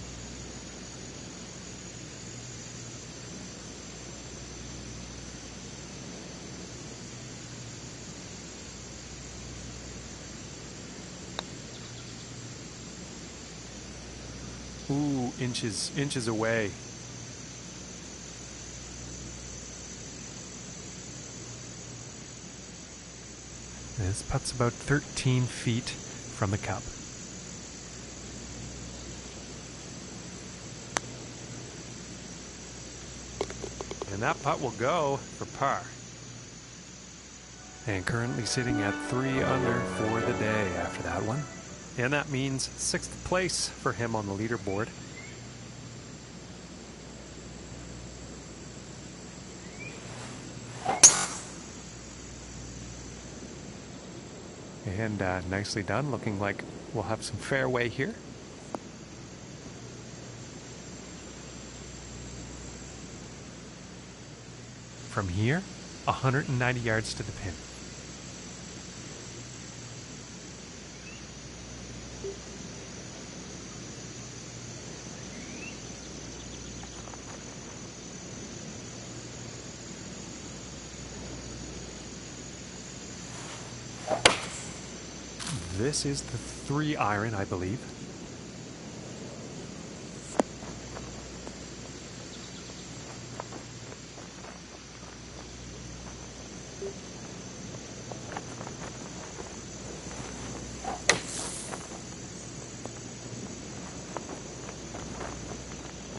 Ooh, inches away. This putt's about 13 feet from the cup. And that putt will go for par. And currently sitting at 3 under for the day after that one. And that means 6th place for him on the leaderboard. And nicely done. Looking like we'll have some fairway here. From here, 190 yards to the pin. This is the 3 iron, I believe.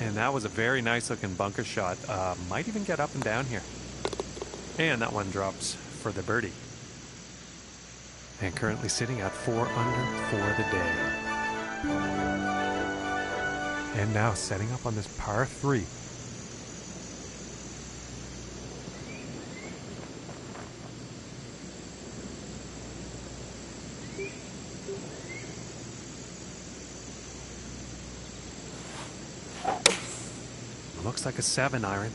And that was a very nice looking bunker shot. Might even get up and down here. And that one drops for the birdie. And currently sitting at 4 under for the day. And now setting up on this par 3. Looks like a 7 iron.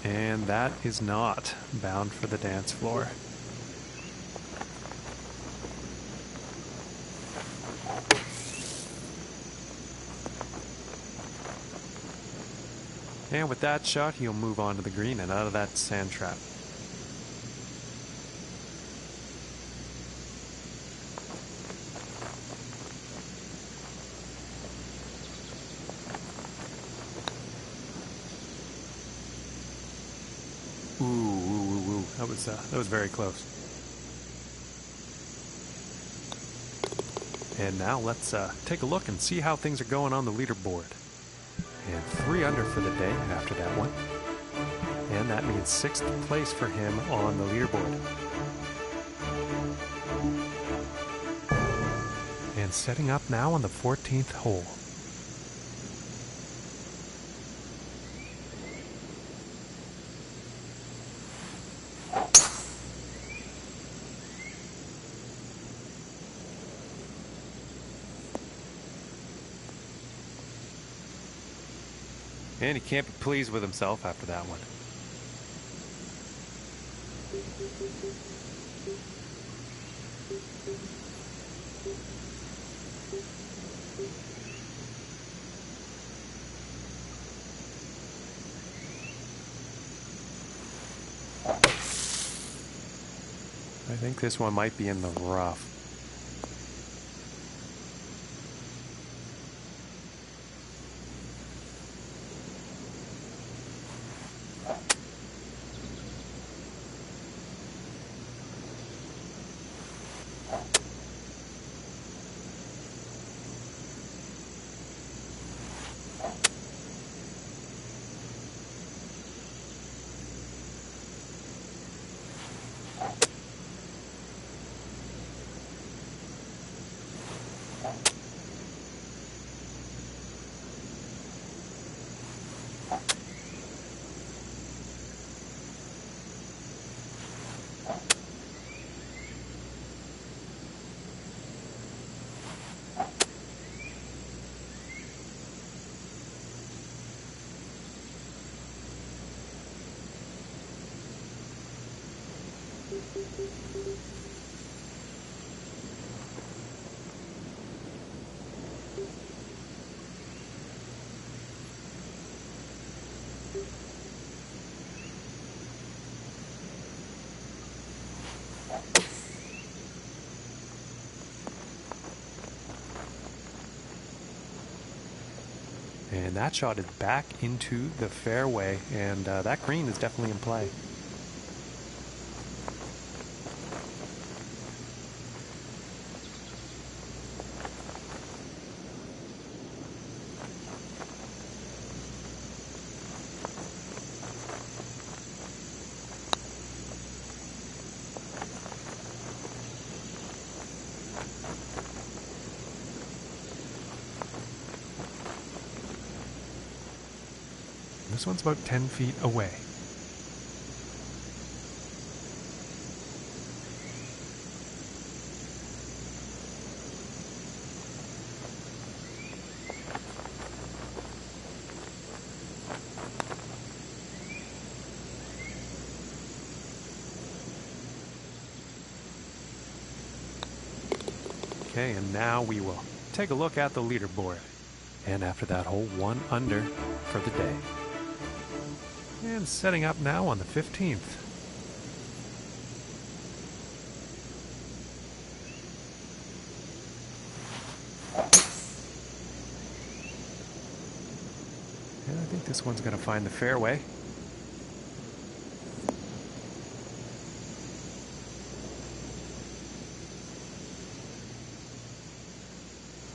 And that is not bound for the dance floor. And with that shot, he'll move on to the green and out of that sand trap. Ooh. That was very close. And now let's take a look and see how things are going on the leaderboard. And 3 under for the day after that one. And that means 6th place for him on the leaderboard. And setting up now on the 14th hole. And he can't be pleased with himself after that one. I think this one might be in the rough. And that shot is back into the fairway, and that green is definitely in play. This one's about 10 feet away. Okay, and now we will take a look at the leaderboard. And after that hole, 1 under for the day. And setting up now on the 15th. And I think this one's going to find the fairway.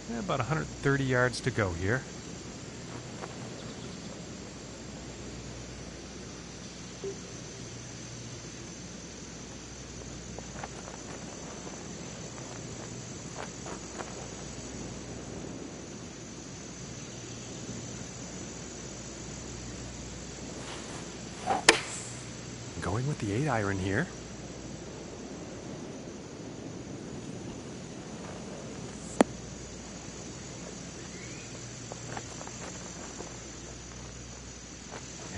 And about 130 yards to go here. Going with the 8-iron here.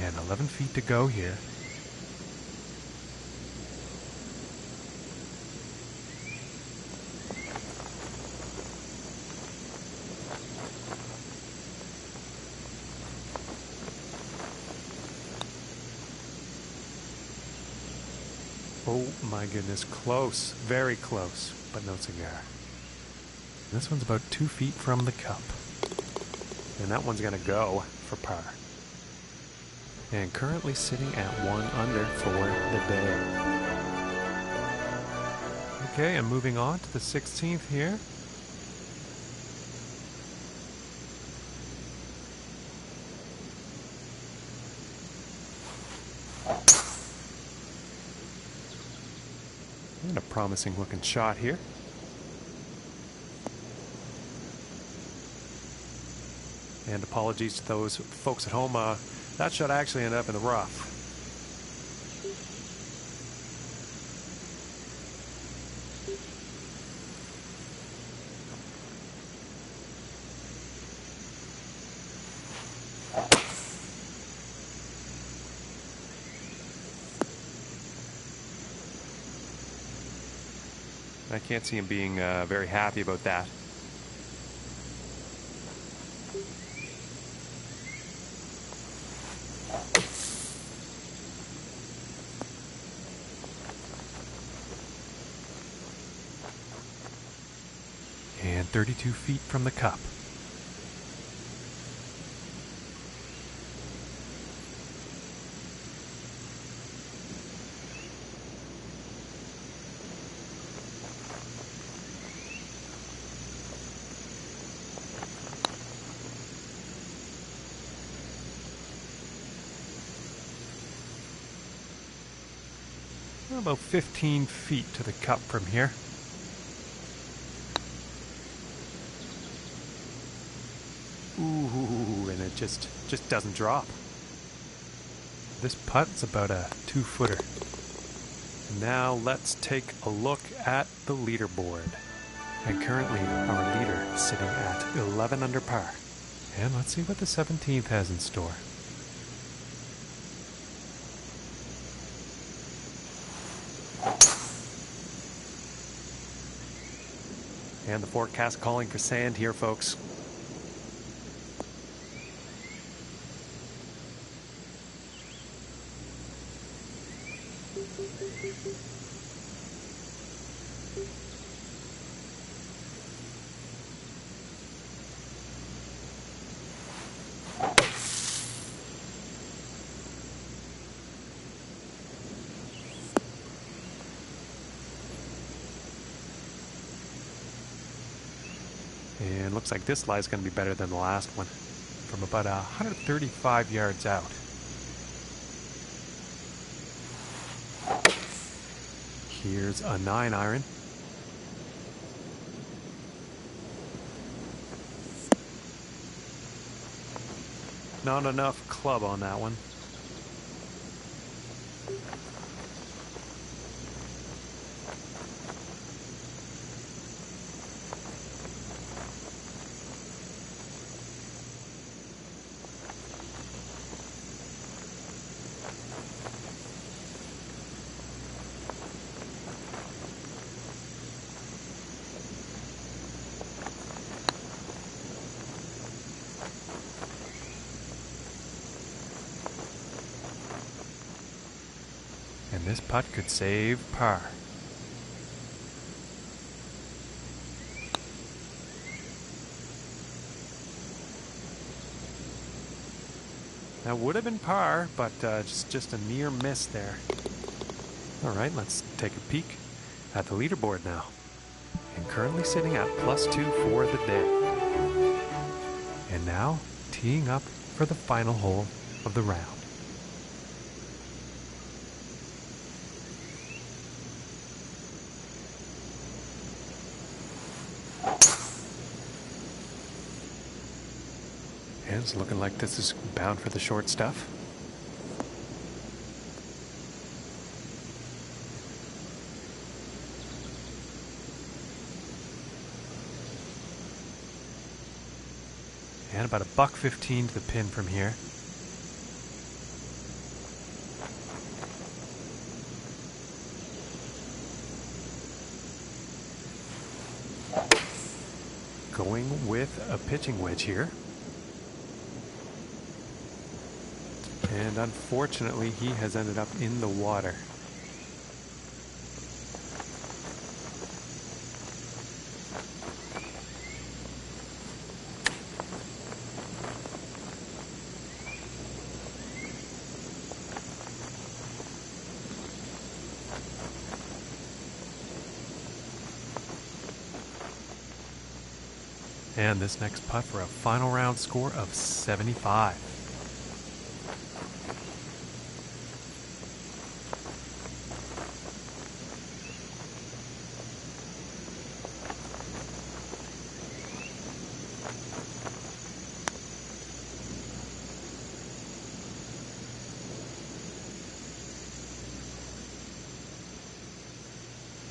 And 11 feet to go here. Oh my goodness, close, very close, but no cigar. This one's about 2 feet from the cup. And that one's gonna go for par. And currently sitting at 1 under for the day. Okay, and moving on to the 16th here. And a promising looking shot here. And apologies to those folks at home. That shot actually ended up in the rough. I can't see him being very happy about that. And 32 feet from the cup. About 15 feet to the cup from here. Ooh, and it just doesn't drop. This putt's about a 2-footer. Now let's take a look at the leaderboard. And currently our leader is sitting at 11 under par. And let's see what the 17th has in store. And the forecast calling for sand here, folks. And looks like this lie is going to be better than the last one. From about 135 yards out. Here's a 9-iron. Not enough club on that one. And this putt could save par. That would have been par, but just a near miss there. All right, let's take a peek at the leaderboard now. And currently sitting at +2 for the day. And now teeing up for the final hole of the round. And it's looking like this is bound for the short stuff. And about $1.15 to the pin from here. Going with a pitching wedge here. And unfortunately, he has ended up in the water. And this next putt for a final round score of 75.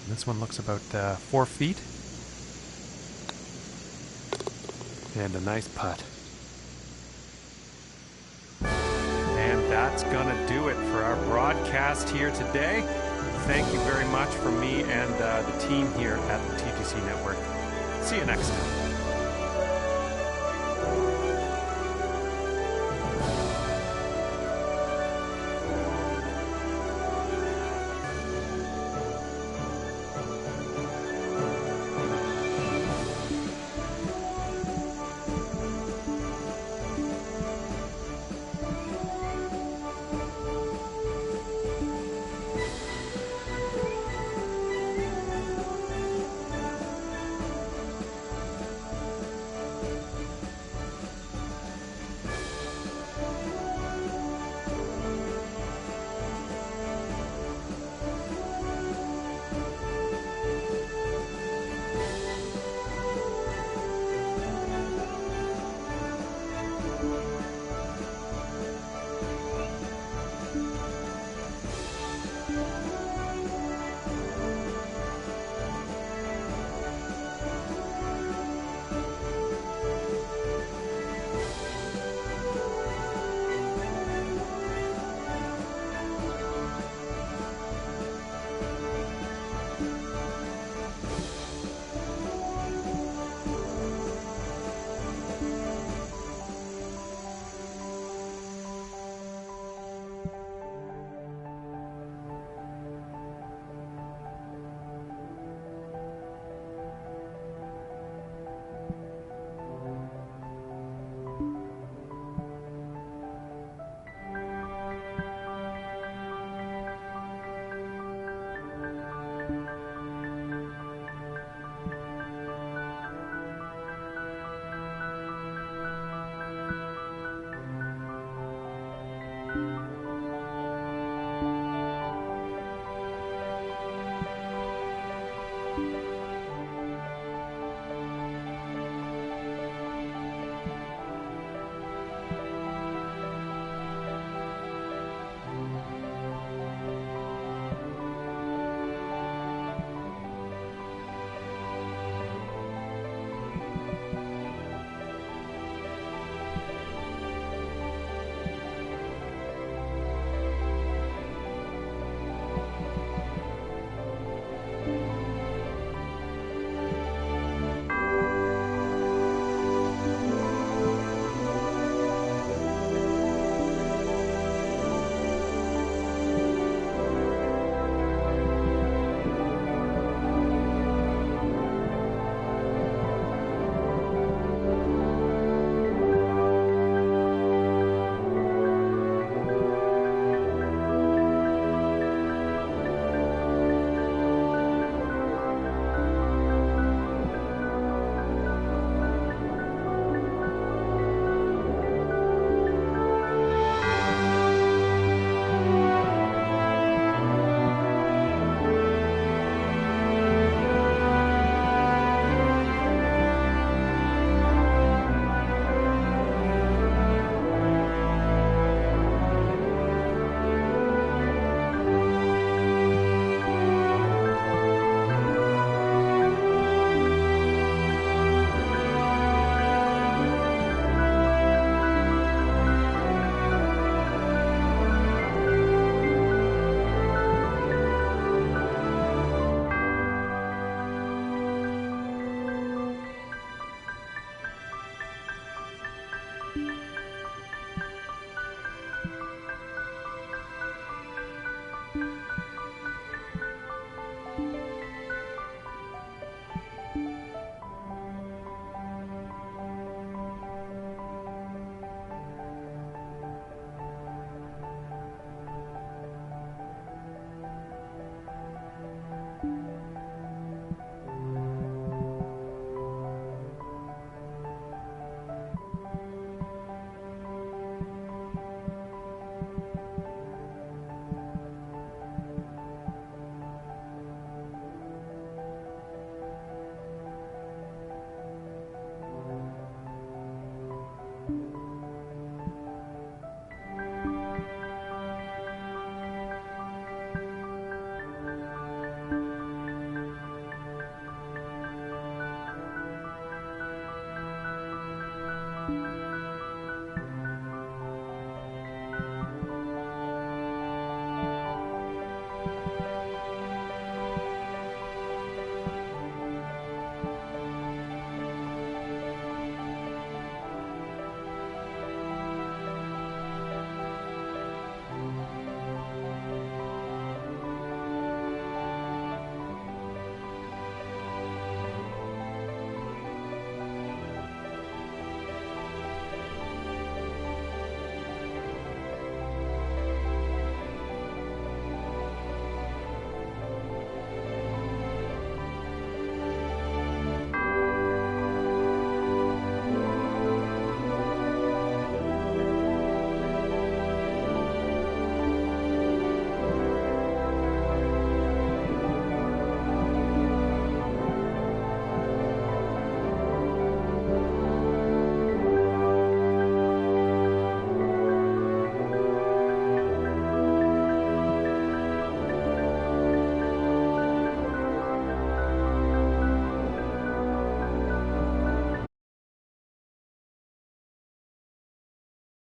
This one looks about 4 feet. And a nice putt. And that's gonna do it for our broadcast here today. Thank you very much from me and the team here at the TGC Network. See you next time.